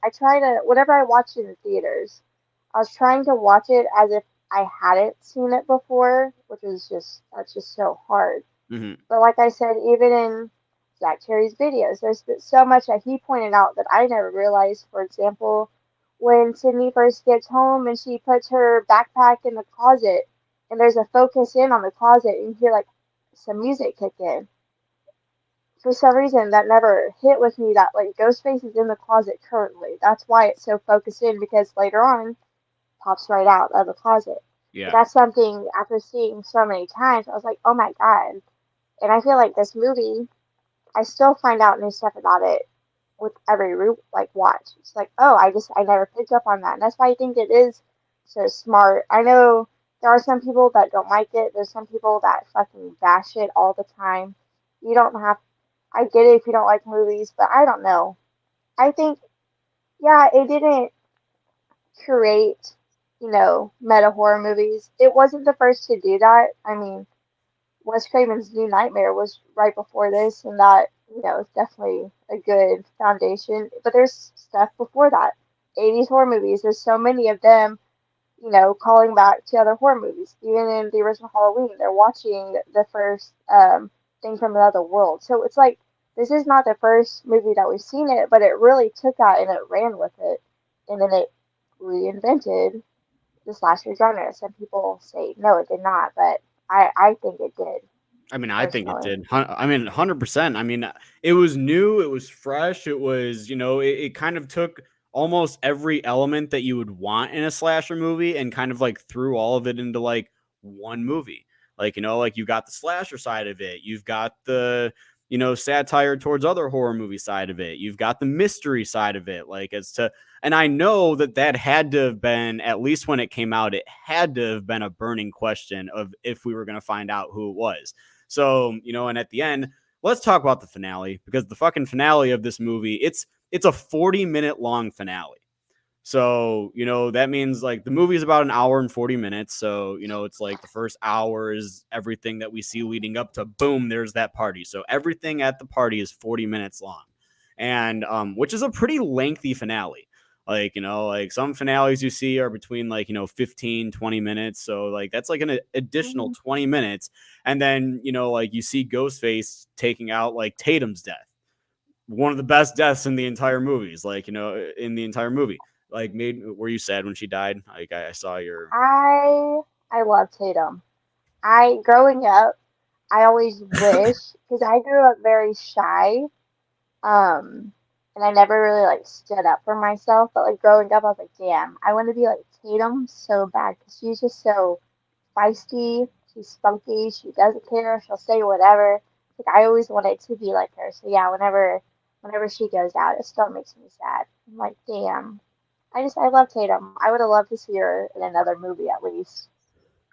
whenever I watch it in theaters, I was trying to watch it as if I hadn't seen it before, which is that's just so hard.
Mm-hmm.
But like I said, even in Zach Cherry's videos, there's so much that he pointed out that I never realized. For example, when Sydney first gets home and she puts her backpack in the closet, and there's a focus in on the closet, and you hear like some music kick in for some reason that never hit with me that like Ghostface is in the closet currently. That's why it's so focused in because later on pops right out of the closet. But
Yeah.
that's something after seeing so many times, I was like, oh my god. And I feel like this movie, I still find out new stuff about it with every like watch. It's like, oh, I never picked up on that. And that's why I think it is so smart. I know there are some people that don't like it. There's some people that fucking bash it all the time. You don't have I get it if you don't like movies, but I don't know. I think, yeah, it didn't create, meta horror movies. It wasn't the first to do that. I mean, Wes Craven's New Nightmare was right before this, and that, is definitely a good foundation. But there's stuff before that. 80s horror movies, there's so many of them, calling back to other horror movies. Even in the original Halloween, they're watching the first thing from another world. So it's like, this is not the first movie that we've seen it, but it really took that and it ran with it. And then it reinvented the slasher genre. Some people say, no, it did not, but I think it did.
I mean, I think it
Personally.
did. I mean, 100%. I mean, it was new, it was fresh, it was, it kind of took almost every element that you would want in a slasher movie and kind of like threw all of it into like one movie. Like, like you got the slasher side of it, you've got the, satire towards other horror movie side of it, you've got the mystery side of it. Like, and I know that had to have been, at least when it came out, it had to have been a burning question of if we were going to find out who it was. So, and at the end, let's talk about the finale, because the fucking finale of this movie, it's a 40-minute long finale. So, that means like the movie is about an hour and 40 minutes. So, it's like the first hour is everything that we see leading up to boom, there's that party. So everything at the party is 40 minutes long. And which is a pretty lengthy finale. Like, like some finales you see are between like, 15, 20 minutes. So like that's like an additional 20 minutes. And then, like you see Ghostface taking out like Tatum's death. One of the best deaths in the entire movies, like, in the entire movie. Like, were you sad when she died? Like, I saw your.
I love Tatum. Growing up, I always wish, because I grew up very shy, and I never really like stood up for myself. But like growing up, I was like, damn, I want to be like Tatum so bad because she's just so feisty. She's spunky. She doesn't care. She'll say whatever. Like I always wanted to be like her. So yeah, whenever she goes out, it still makes me sad. I'm like, damn. I love Tatum. I would have loved to see her in another movie at least.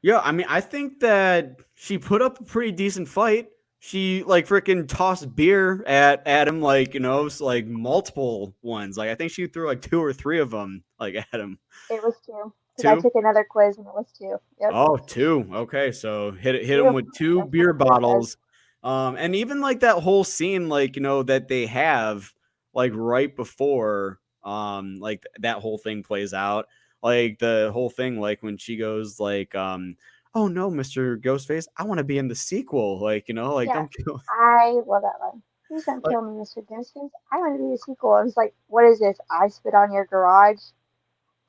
Yeah, I mean, I think that she put up a pretty decent fight. She like freaking tossed beer at him, like, like multiple ones. Like I think she threw like 2 or 3 of them like at him.
It was 2 because I
2?
took another quiz and it was 2. Yep.
Oh, 2. Okay, so hit him
2.
with 2
That's
beer
what it says.
bottles. And even like that whole scene, like, that they have like right before like that whole thing plays out. Like the whole thing, like when she goes like, oh no, Mr. Ghostface, I want to be in the sequel. Like, like
Yeah,
don't kill.
I love that line. Please don't
Like,
kill me, Mr. Ghostface. I want to be a sequel. I was like, what is this? I spit on your garage.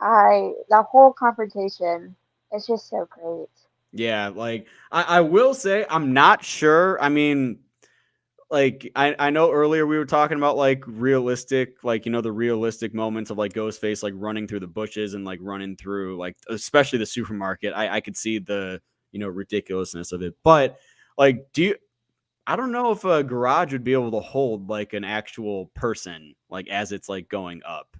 The whole confrontation is just so great.
yeah, like I will say I'm not sure. I mean, like I know earlier we were talking about like realistic, like, the realistic moments of like Ghostface like running through the bushes and like running through like especially the supermarket. I could see the ridiculousness of it. But like, I don't know if a garage would be able to hold like an actual person, like as it's like going up.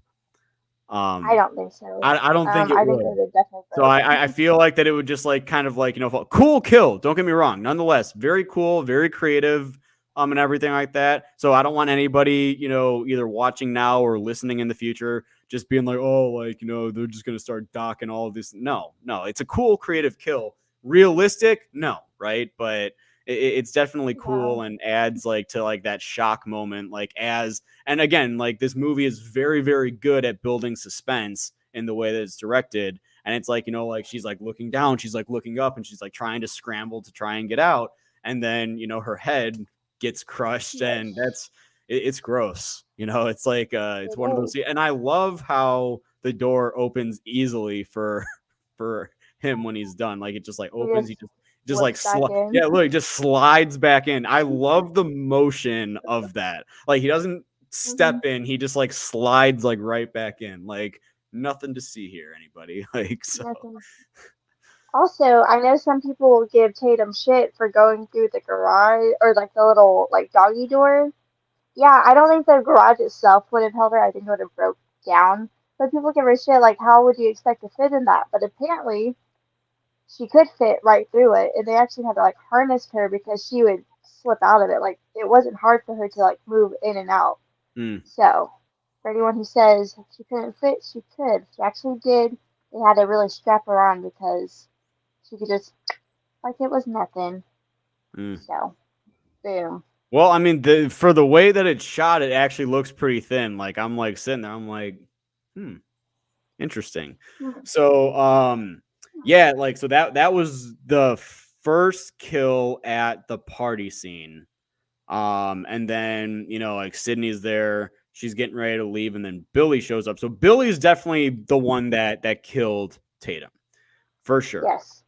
I don't think so.
I don't think it
I think
would.
they would definitely
So
broke.
I feel like that it would just like kind of like, cool kill. Don't get me wrong. Nonetheless, very cool, very creative, and everything like that. So I don't want anybody, either watching now or listening in the future, just being like, oh, like, they're just going to start docking all of this. No, it's a cool, creative kill. Realistic? No, right? But it's definitely cool and adds like to like that shock moment, and again, like this movie is very, very good at building suspense in the way that it's directed. And it's like, like she's like looking down, she's like looking up, and she's like trying to scramble to try and get out. And then, her head gets crushed, and it's gross. It's like, it's one of those. And I love how the door opens easily for him when he's done. Like it just like opens, he just like literally just slides back in. I love the motion of that. Like he doesn't step in, he just like slides like right back in. Like nothing to see here, anybody. Like so.
Nothing. Also, I know some people give Tatum shit for going through the garage or like the little like doggy door. Yeah, I don't think the garage itself would have held her. I think it would have broke down. But people give her shit like, how would you expect to fit in that? But apparently, she could fit right through it, and they actually had to like harness her because she would slip out of it. Like it wasn't hard for her to like move in and out. So, for anyone who says she couldn't fit, she could. She actually did. They had to really strap her on because she could just like it was nothing. So, boom.
Well, I mean, for the way that it's shot, it actually looks pretty thin. Like I'm like sitting there, I'm like, interesting. So, yeah, like so that was the first kill at the party scene. And then, like Sydney's there, she's getting ready to leave, and then Billy shows up. So Billy's definitely the one that killed Tatum. For sure.
Yes.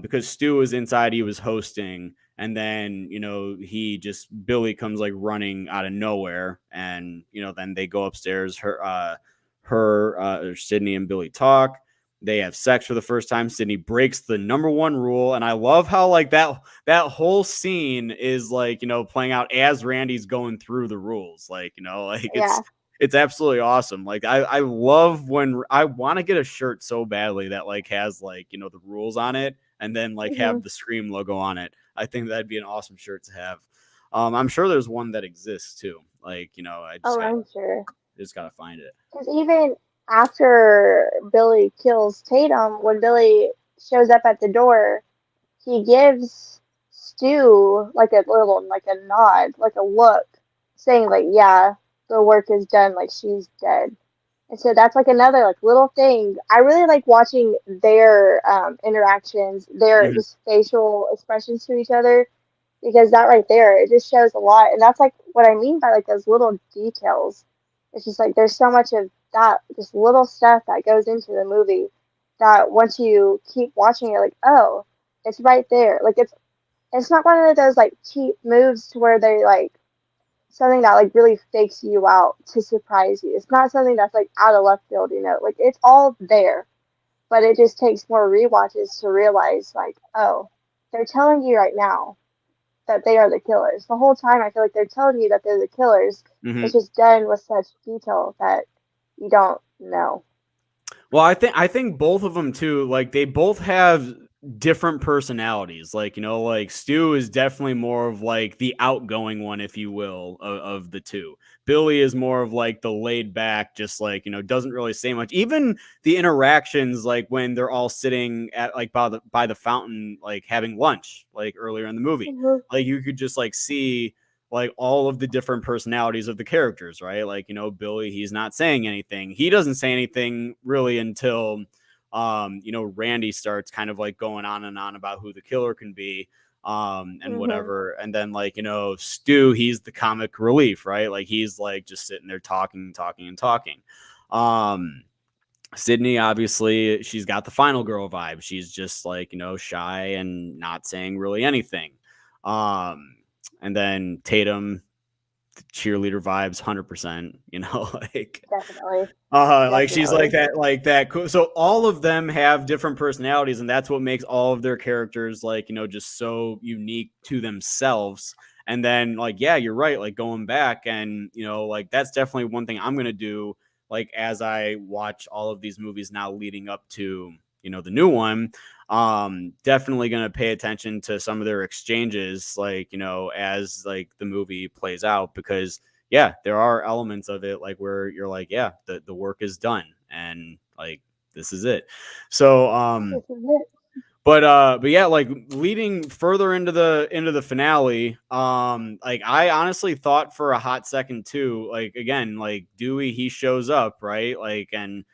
Because Stu was inside, he was hosting, and then, Billy comes like running out of nowhere, and, then they go upstairs, Sydney and Billy talk. They have sex for the first time. Sydney breaks the number one rule. And I love how like that whole scene is like, playing out as Randy's going through the rules. Like, it's absolutely awesome. Like I love when I want to get a shirt so badly that like has like, the rules on it, and then like have the Scream logo on it. I think that'd be an awesome shirt to have. I'm sure there's one that exists too. Like,
I'm sure.
Just gotta find it.
Because even after Billy kills Tatum, when Billy shows up at the door, he gives Stu like a little, like a nod, like a look, saying like, yeah, the work is done, like she's dead. And so that's like another like little thing. I really like watching their interactions, their just facial expressions to each other, because that right there, it just shows a lot. And that's like what I mean by like those little details. It's just like there's so much of that, just little stuff that goes into the movie that once you keep watching it, like, oh, it's right there. Like it's not one of those like cheap moves to where they like something that like really fakes you out to surprise you. It's not something that's like out of left field, like it's all there, but it just takes more rewatches to realize like, oh, they're telling you right now that they are the killers. The whole time I feel like they're telling you that they're the killers. It's just done with such detail that you don't know.
Well, I think both of them too, like they both have different personalities. Like, like Stu is definitely more of like the outgoing one, if you will, of the two. Billy is more of like the laid back, just like, doesn't really say much. Even the interactions, like when they're all sitting at like by the fountain, like having lunch, like earlier in the movie, like you could just like see like all of the different personalities of the characters, right? Like, Billy, he's not saying anything. He doesn't say anything really until Randy starts kind of like going on and on about who the killer can be, and whatever. And then like, Stu, he's the comic relief, right? Like he's like just sitting there talking. Sydney, obviously, she's got the final girl vibe. She's just like, shy and not saying really anything. And then Tatum, cheerleader vibes, 100%. You know, like
Definitely.
like she's like
Definitely.
that cool. So all of them have different personalities, and that's what makes all of their characters like, you know, just so unique to themselves. And then like, yeah, you're right, like going back and, you know, like that's definitely one thing I'm gonna do, like as I watch all of these movies now leading up to, you know, the new one. Definitely gonna pay attention to some of their exchanges, like, you know, as like the movie plays out, because yeah, there are elements of it like where you're like, yeah, the work is done and like this is it. So
This is it.
but yeah, like leading further into the finale, like I honestly thought for a hot second too, like again, like Dewey, he shows up, right? Like, and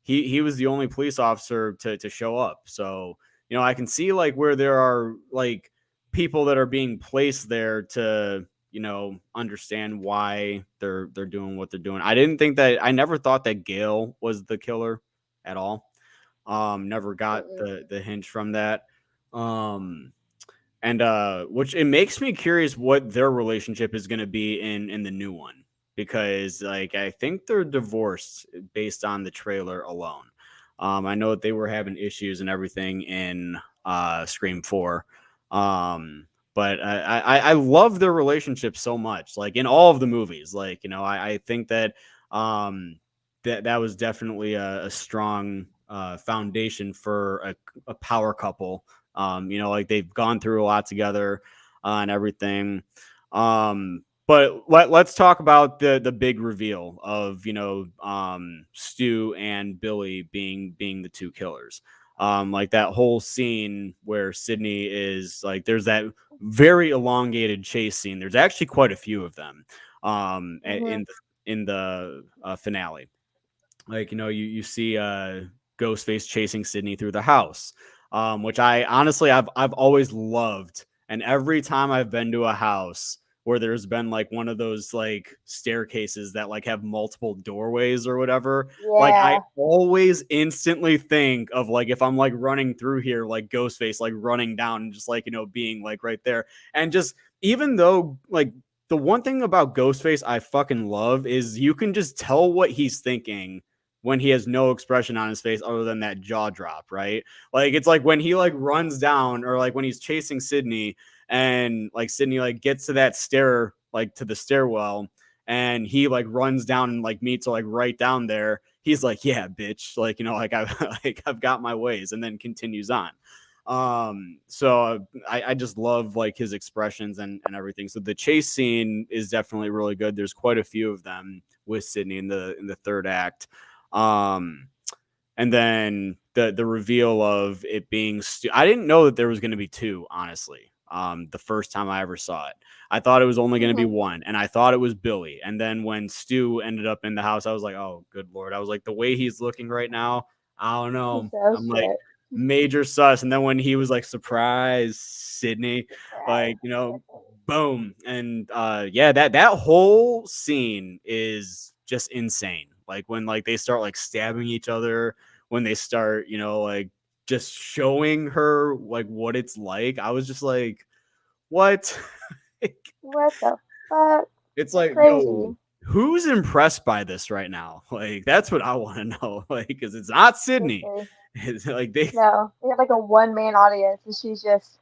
he was the only police officer to show up. So, you know, I can see like where there are like people that are being placed there to, you know, understand why they're doing what they're doing. I never thought that Gail was the killer at all. Never got
Mm-mm.
the hint from that. Um and which it makes me curious what their relationship is going to be in the new one, because like I think they're divorced based on the trailer alone. I know that they were having issues and everything in Scream 4. But I love their relationship so much, like in all of the movies. Like, you know, I think that that was definitely a strong foundation for a power couple. You know, like they've gone through a lot together and everything. But let's talk about the big reveal of, you know, Stu and Billy being the two killers. Like that whole scene where Sydney is like, there's that very elongated chase scene. There's actually quite a few of them
Mhm.
in the finale. Like, you know, you see Ghostface chasing Sydney through the house, which I honestly I've always loved. And every time I've been to a house where there's been like one of those like staircases that like have multiple doorways or whatever, like I
Yeah.
always instantly think of like if I'm like running through here, like Ghostface like running down and just like, you know, being like right there. And just even though like the one thing about Ghostface I fucking love is you can just tell what he's thinking when he has no expression on his face other than that jaw drop, right? Like it's like when he like runs down, or like when he's chasing Sydney and like Sydney like gets to that stair, like to the stairwell, and he like runs down and like meets her like right down there. He's like, yeah, bitch, like, you know, like I've like I've got my ways, and then continues on. So I just love like his expressions and everything. So the chase scene is definitely really good. There's quite a few of them with Sydney in the third act. Um, and then the reveal of it being I didn't know that there was going to be two, honestly. The first time I ever saw it, I thought it was only going to be
Mhm.
one, and I thought it was Billy. And then when Stu ended up in the house, I was like, oh, good Lord. I was like, the way he's looking right now, I don't
He's
know.
so
I'm like,
shit.
major sus. And then when he was like, surprise, Sydney,
Surprise.
like, you know, boom. And yeah, that whole scene is just insane. Like when like they start like stabbing each other, when they start, you know, like just showing her like what it's like, I was just like, what?
What the fuck?
It's
That's
like, yo,
crazy.
who's impressed by this right now? Like that's what I want to know. Like, because it's not Sydney.
Seriously.
It's like they
No. We have like a one-man audience and she's just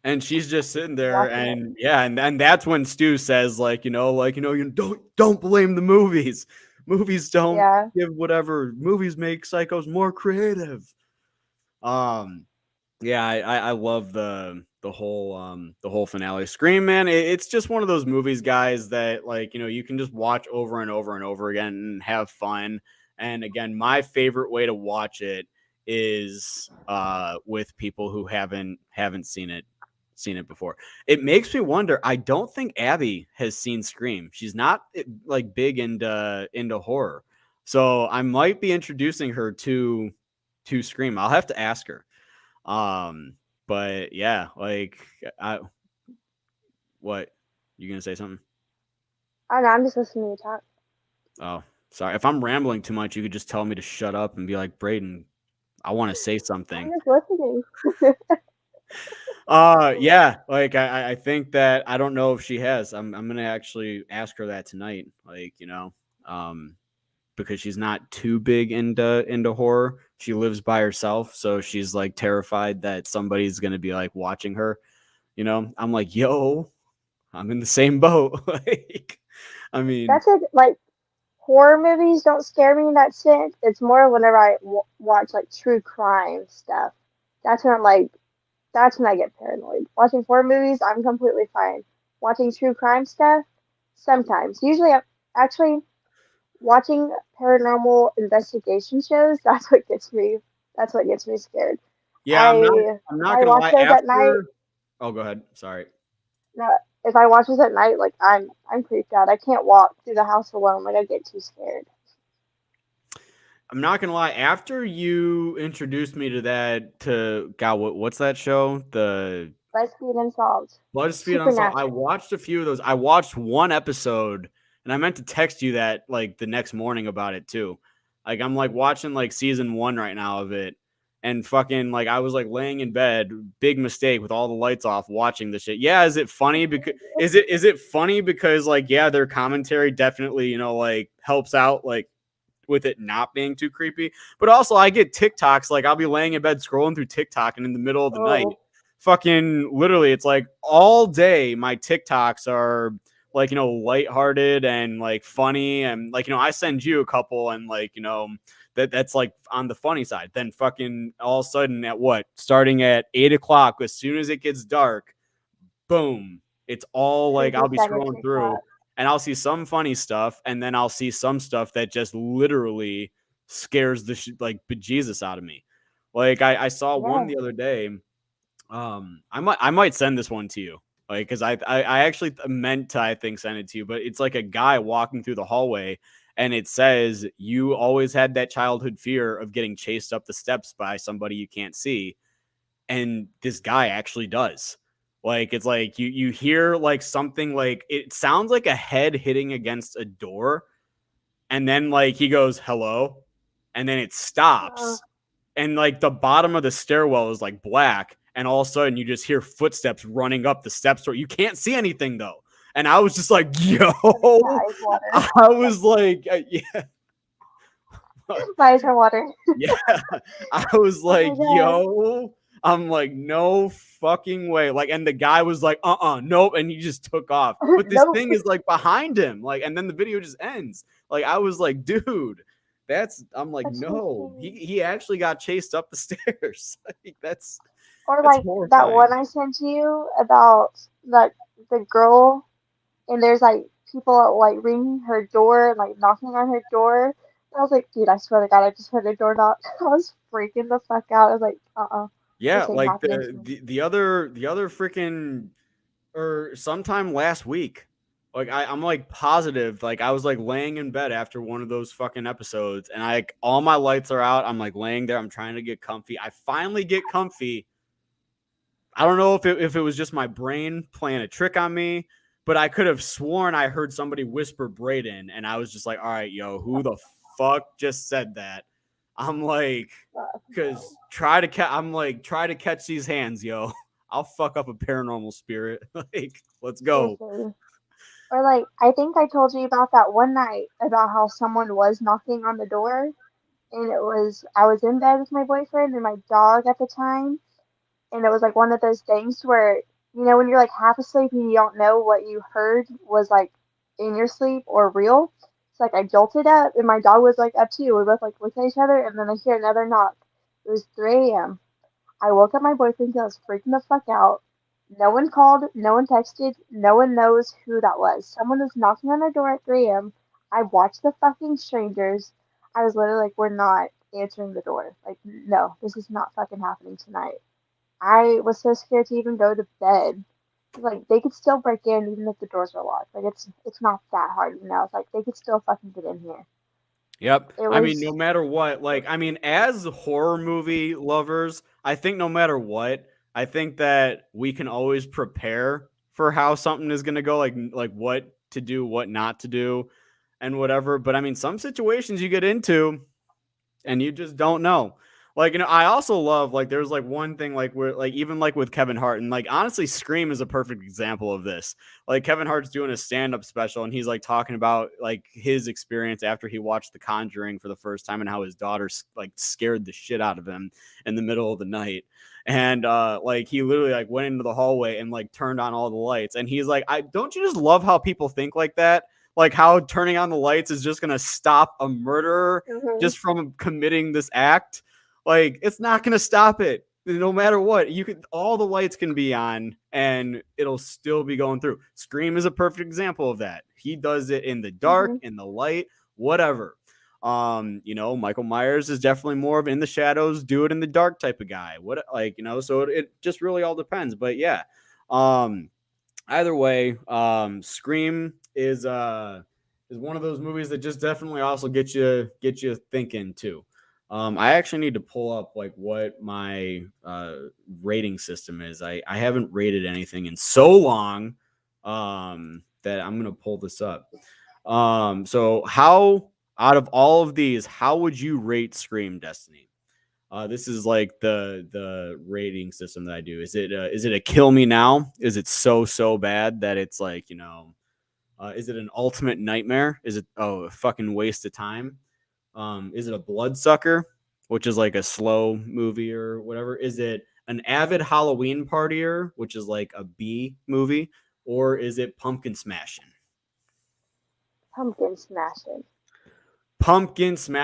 and she's just sitting there,
walking it.
and yeah, and then that's when Stu says, like, you don't blame the movies. Movies don't
Yeah.
give whatever. Movies make psychos more creative. Um, yeah, I love the whole finale. Scream, man, it's just one of those movies, guys, that like, you know, you can just watch over and over and over again and have fun. And again, my favorite way to watch it is with people who haven't seen it before. It makes me wonder. I don't think Abby has seen Scream. She's not like big into horror. So I might be introducing her to Scream. I'll have to ask her. Um, but yeah, like I what you gonna say something?
I don't know, I'm just listening to you talk.
Oh, sorry. If I'm rambling too much, you could just tell me to shut up and be like, Braden, I want to say
I'm
something.
just listening.
Yeah, like I think that I don't know if she has. I'm gonna actually ask her that tonight. Like, because she's not too big into horror. She lives by herself, so she's like terrified that somebody's gonna be like watching her. I'm like, yo, I'm in the same boat. Like, I mean,
That's it. Like horror movies don't scare me in that sense. It's more whenever I watch like true crime stuff. That's when I'm like, that's when I get paranoid. Watching horror movies, I'm completely fine. Watching true crime stuff, sometimes. Usually, I'm actually watching paranormal investigation shows. That's what gets me. That's what gets me scared.
yeah,
I
I'm
if
not
I
gonna
watch
lie.
those at night,
After, oh, go ahead. Sorry.
no, if I watch those at night, like I'm creeped out. I can't walk through the house alone. Like I get too scared.
I'm not gonna lie. After you introduced me to God, what's that show? The
BuzzFeed Unsolved,
BuzzFeed Unsolved. I
Supernatural.
watched a few of those. I watched one episode, and I meant to text you that like the next morning about it too. Like I'm like watching like season 1 right now of it, and fucking like I was like laying in bed, big mistake with all the lights off, watching the shit. Yeah, is it funny? Because is it funny because like yeah, their commentary definitely like helps out like with it not being too creepy. But also, I get TikToks. Like, I'll be laying in bed scrolling through TikTok, and in the middle of the night,
Oh,
fucking literally, it's like all day my TikToks are like, lighthearted and like funny. And like, I send you a couple, and like, that's like on the funny side. Then fucking all of a sudden, starting at 8 o'clock, as soon as it gets dark, boom, it's all like
creepy
I'll be
second
scrolling through
TikTok.
and I'll see some funny stuff, and then I'll see some stuff that just literally scares the like bejesus out of me. Like I saw one
Yeah.
the other day. I might send this one to you, like because I actually meant to I think send it to you, but it's like a guy walking through the hallway, and it says you always had that childhood fear of getting chased up the steps by somebody you can't see, and this guy actually does. Like it's like you hear like something, like it sounds like a head hitting against a door, and then like he goes hello, and then it
Uh,
stops, and like the bottom of the stairwell is like black, and all of a sudden you just hear footsteps running up the steps where you can't see anything though. And I was just like, yo,
my eyes water.
I was like, yeah,
My eyes are watering.
yeah. I was
Oh
like,
my god.
yo, I'm like, no fucking way. Like, and the guy was like, nope. And he just took off. But this
Nope.
thing is like behind him. Like, and then the video just ends. Like, I was like, dude, I'm like,
That's so
no,
scary.
he actually got chased up the stairs. Like,
Or
that's
like that
horrifying.
one I sent you about like the girl, and there's like people like ringing her door and like knocking on her door. I was like, dude, I swear to God, I just heard a door knock. I was freaking the fuck out. I was like,
Yeah,
this ain't
like
happening to
the
me.
the other freaking, or sometime last week. Like I'm like positive. Like I was like laying in bed after one of those fucking episodes, and all my lights are out. I'm like laying there. I'm trying to get comfy. I finally get comfy. I don't know if it was just my brain playing a trick on me, but I could have sworn I heard somebody whisper Braden, and I was just like, all right, yo, who the fuck just said that? I'm like, because try to catch these hands, yo. I'll fuck up a paranormal spirit. Like, let's go.
Seriously. Or like, I think I told you about that one night about how someone was knocking on the door, and I was in bed with my boyfriend and my dog at the time, and it was like one of those things where when you're like half asleep and you don't know what you heard was like in your sleep or real. It's like I jolted up and my dog was like up too. We both like looked at each other and then I hear another knock. It was 3 a.m. I woke up my boyfriend because I was freaking the fuck out. No one called, no one texted, no one knows who that was. Someone was knocking on our door at 3 a.m. I watched the fucking strangers. I was literally like, we're not answering the door. Like, no, this is not fucking happening tonight. I was so scared to even go to bed. Like they could still break in even if the doors are locked. Like it's not that hard. It's like they could still fucking get in here.
Yep.
It
I mean, no
was
matter what, like, I mean, as horror movie lovers, I think no matter what, I think that we can always prepare for how something is going to go, like what to do, what not to do, and whatever. But I mean, some situations you get into and you just don't know. Like, I also love, like, there's like one thing, like, where, like, even like with Kevin Hart, and like, honestly, Scream is a perfect example of this. Like, Kevin Hart's doing a stand-up special, and he's like talking about like his experience after he watched The Conjuring for the first time, and how his daughter like scared the shit out of him in the middle of the night. And like, he literally like went into the hallway and like turned on all the lights, and he's like, I don't you just love how people think like that? Like, how turning on the lights is just gonna stop a murderer just from committing this act. Like, it's not going to stop it. No matter what, all the lights can be on and it'll still be going through. Scream is a perfect example of that. He does it in the dark, in the light, whatever. Michael Myers is definitely more of in the shadows, do it in the dark type of guy. So it just really all depends. But yeah, either way, Scream is one of those movies that just definitely also get you thinking too. I actually need to pull up like what my rating system is. I haven't rated anything in so long that I'm gonna pull this up. So how, out of all of these, how would you rate Scream, Destiny? This is like the rating system that I do. Is it a kill me now? Is it so bad that it's like, is it an ultimate nightmare? Is it a fucking waste of time? Is it a bloodsucker, which is like a slow movie or whatever? Is it an avid Halloween partier, which is like a B movie, or is it pumpkin smashing?
Pumpkin smashing.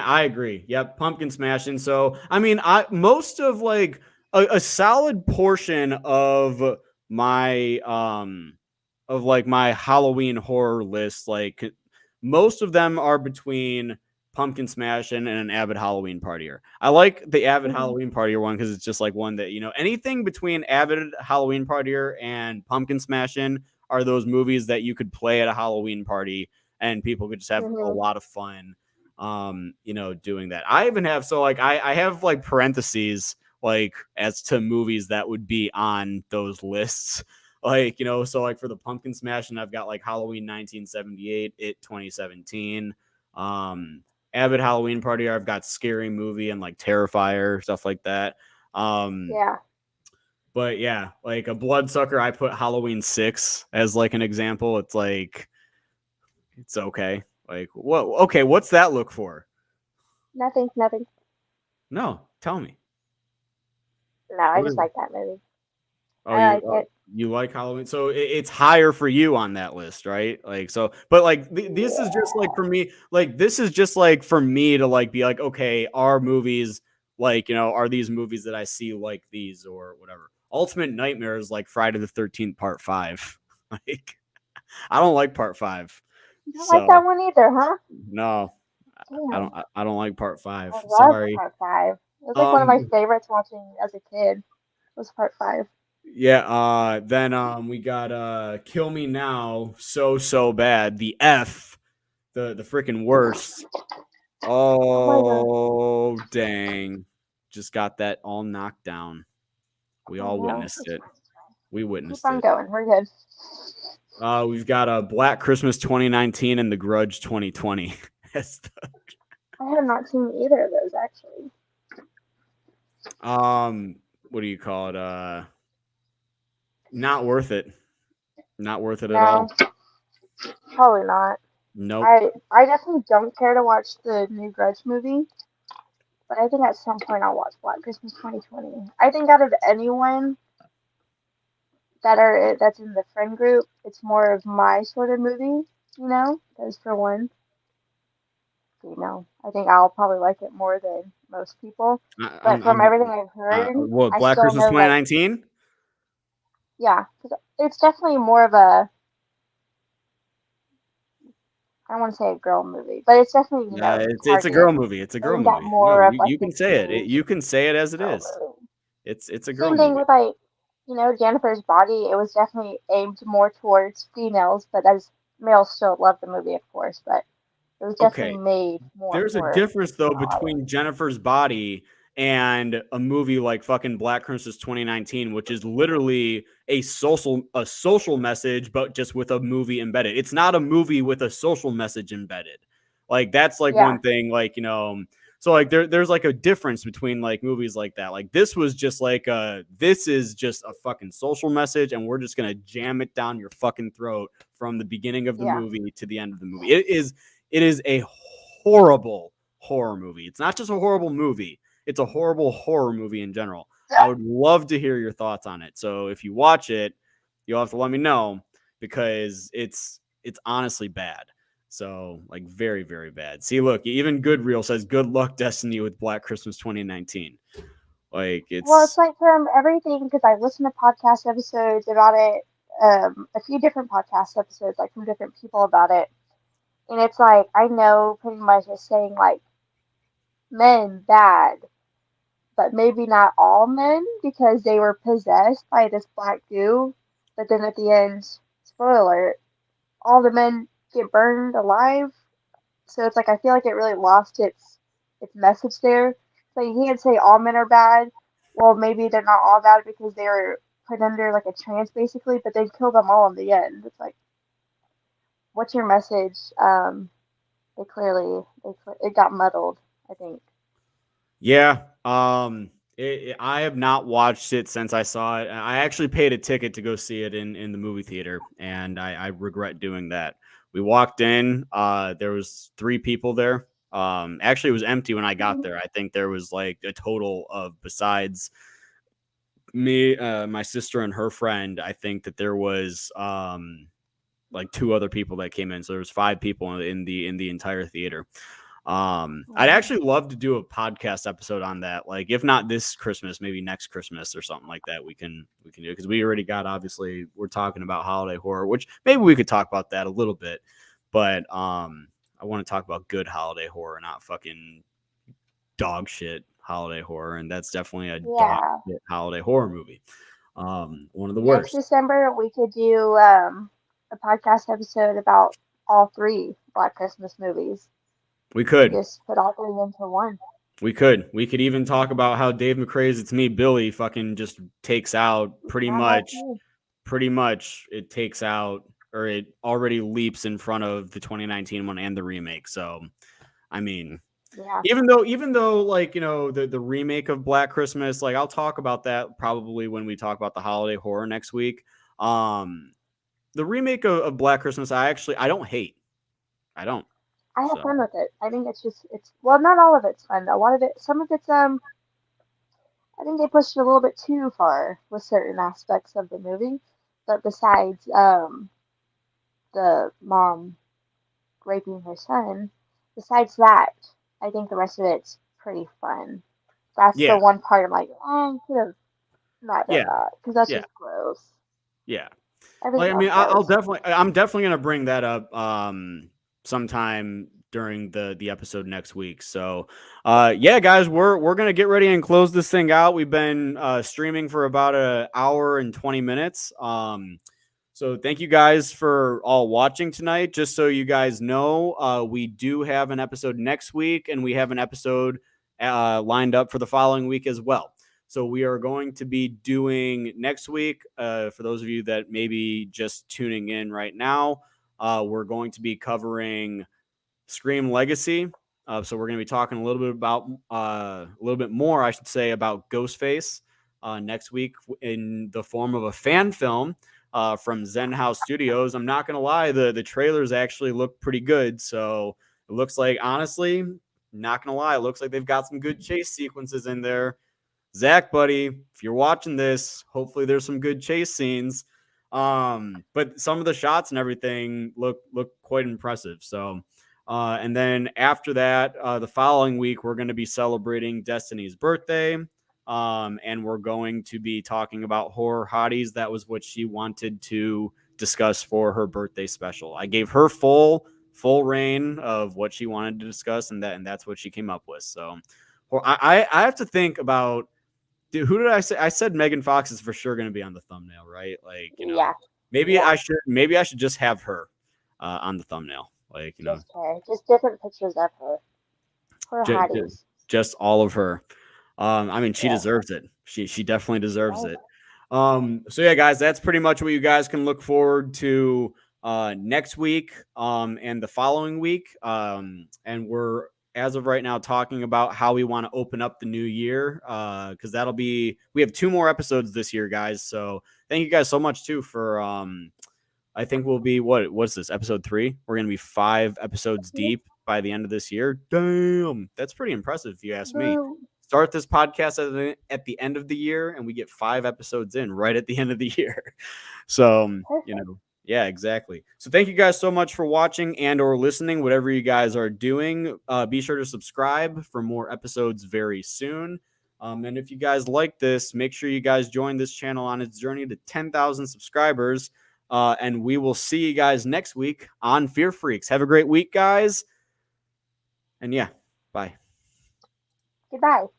I agree. Yep, pumpkin smashing. So I mean, most of like a solid portion of my my Halloween horror list, like most of them are between pumpkin smashing and an avid Halloween partier. I like the avid Halloween partier one because it's just like one that, anything between avid Halloween partier and pumpkin smashing are those movies that you could play at a Halloween party and people could just have a lot of fun doing that. I even have, so like I have like parentheses like as to movies that would be on those lists. Like, so like for the pumpkin smashing, I've got like Halloween 1978, It 2017, avid Halloween party, I've got Scary Movie and like Terrifier, stuff like that.
Yeah.
But yeah, like a bloodsucker, I put Halloween 6 as like an example. It's like, it's okay. Like, okay, what's that look for?
Nothing.
No, tell me.
No, I just like that movie.
Oh,
I like it.
You like Halloween, so it's higher for you on that list, right? Like, so, but like this is just like for me, like this is just like for me to like be like, okay, are movies like, are these movies that I see like these or whatever? Ultimate Nightmare is like Friday the 13th Part 5. Like, I don't like Part 5.
You don't like that one either, huh?
No,
Damn.
I don't like Part 5.
I love
Sorry.
Part 5. It was like one of my favorites watching as a kid. Was Part 5.
Yeah, then we got Kill Me Now, so bad. The F, the freaking worst. Oh, dang. Just got that all knocked down. We all witnessed it. We witnessed
it. Keep on
it.
going. We're good.
We've got Black Christmas 2019 and The Grudge 2020.
I have not seen either of those actually.
What do you call it? Not worth it. Not worth it at all.
Probably not.
Nope.
I definitely don't care to watch the new Grudge movie, but I think at some point I'll watch Black Christmas 2020. I think out of anyone that's in the friend group, it's more of my sort of movie, that's for one. I think I'll probably like it more than most people. But from everything I've heard,
Black Christmas 2019?
Yeah, because it's definitely more of a, I don't want to say a girl movie, but it's definitely,
it's a girl movie. It's a girl movie.
No,
you can say it. You can say it as it is. It's a girl movie.
Same thing with like, Jennifer's Body. It was definitely aimed more towards females, but as males still love the movie, of course. But it was definitely made more.
There's a difference though between Jennifer's Body and a movie like fucking Black Christmas 2019, which is literally a social message, but just with a movie embedded. It's not a movie with a social message embedded. Like, that's like one thing, like, So like there's like a difference between like movies like that. Like this was just like this is just a fucking social message, and we're just gonna jam it down your fucking throat from the beginning of the movie to the end of the movie. It is a horrible horror movie. It's not just a horrible movie, it's a horrible horror movie in general. I would love to hear your thoughts on it. So if you watch it, you'll have to let me know, because it's honestly bad. So like very, very bad. See, look, even Goodreel says good luck Destiny with Black Christmas 2019. Like
it's like from everything, because I listened to podcast episodes about it, a few different podcast episodes, like from different people about it. And it's like, I know pretty much it's saying like men bad, but maybe not all men, because they were possessed by this black goo. But then at the end, spoiler alert, all the men get burned alive. So it's like, I feel like it really lost its message there. So you can't say all men are bad. Well, maybe they're not all bad because they were put under like a trance basically, but they kill them all in the end. It's like, what's your message? It got muddled, I think.
Yeah. I have not watched it since I saw it. I actually paid a ticket to go see it in the movie theater, and I regret doing that. We walked in, there was 3 people there. Actually it was empty when I got there. I think there was like a total of, besides me, my sister and her friend, I think that there was like 2 other people that came in. So there was 5 people in the entire theater. I'd actually love to do a podcast episode on that. Like, if not this Christmas, maybe next Christmas or something like that. We can do, because we already got, obviously we're talking about holiday horror, which maybe we could talk about that a little bit. But I want to talk about good holiday horror, not fucking dog shit holiday horror. And that's definitely a dog shit holiday horror movie. One of the worst.
Next December we could do a podcast episode about all 3 Black Christmas movies.
We could
just put all 3 into one.
We could even talk about how Dave McRae's "It's Me, Billy" fucking just takes out pretty much it takes out, or it already leaps in front of the 2019 one and the remake. So, I mean, even though like, you know, the remake of Black Christmas, like I'll talk about that probably when we talk about the holiday horror next week. The remake of Black Christmas, I don't hate. I don't.
I have fun with it. I think it's well, not all of it's fun. A lot of it, some of it's I think they pushed it a little bit too far with certain aspects of the movie. But besides the mom raping her son, besides that, I think the rest of it's pretty fun. That's the one part I'm like, I could have not done that, because that's just gross.
Yeah. Like, I mean, I'm definitely gonna bring that up sometime during the episode next week. So yeah, guys, we're gonna get ready and close this thing out. We've been streaming for about an hour and 20 minutes. So thank you guys for all watching tonight. Just so you guys know, we do have an episode next week, and we have an episode lined up for the following week as well. So we are going to be doing next week, for those of you that may be just tuning in right now, we're going to be covering Scream Legacy. So we're going to be talking a little bit more, I should say, about Ghostface next week in the form of a fan film from Zen House Studios. I'm not going to lie, the trailers actually look pretty good. So it looks like, honestly, not going to lie, it looks like they've got some good chase sequences in there. Zach, buddy, if you're watching this, hopefully there's some good chase scenes. But some of the shots and everything look quite impressive. So, and then after that, the following week, we're going to be celebrating Destiny's birthday. And we're going to be talking about horror hotties. That was what she wanted to discuss for her birthday special. I gave her full reign of what she wanted to discuss, and that's what she came up with. So I have to think about, dude, who did I say? I said Megan Fox is for sure going to be on the thumbnail, right? Like, you know, maybe I should just have her on the thumbnail. Like, you know,
just different pictures of her.
Just all of her. I mean, she deserves it. She definitely deserves it. So yeah, guys, that's pretty much what you guys can look forward to next week and the following week. And we're as of right now talking about how we want to open up the new year, because we have 2 more episodes this year, guys. So thank you guys so much too for I think we'll be what's this, episode 3? We're gonna be 5 episodes deep by the end of this year. Damn, that's pretty impressive if you ask me. Start this podcast at the end of the year, and we get 5 episodes in right at the end of the year. So yeah, exactly. So thank you guys so much for watching and or listening, whatever you guys are doing. Be sure to subscribe for more episodes very soon. And if you guys like this, make sure you guys join this channel on its journey to 10,000 subscribers. And we will see you guys next week on Fear Freaks. Have a great week, guys. And yeah, bye.
Goodbye.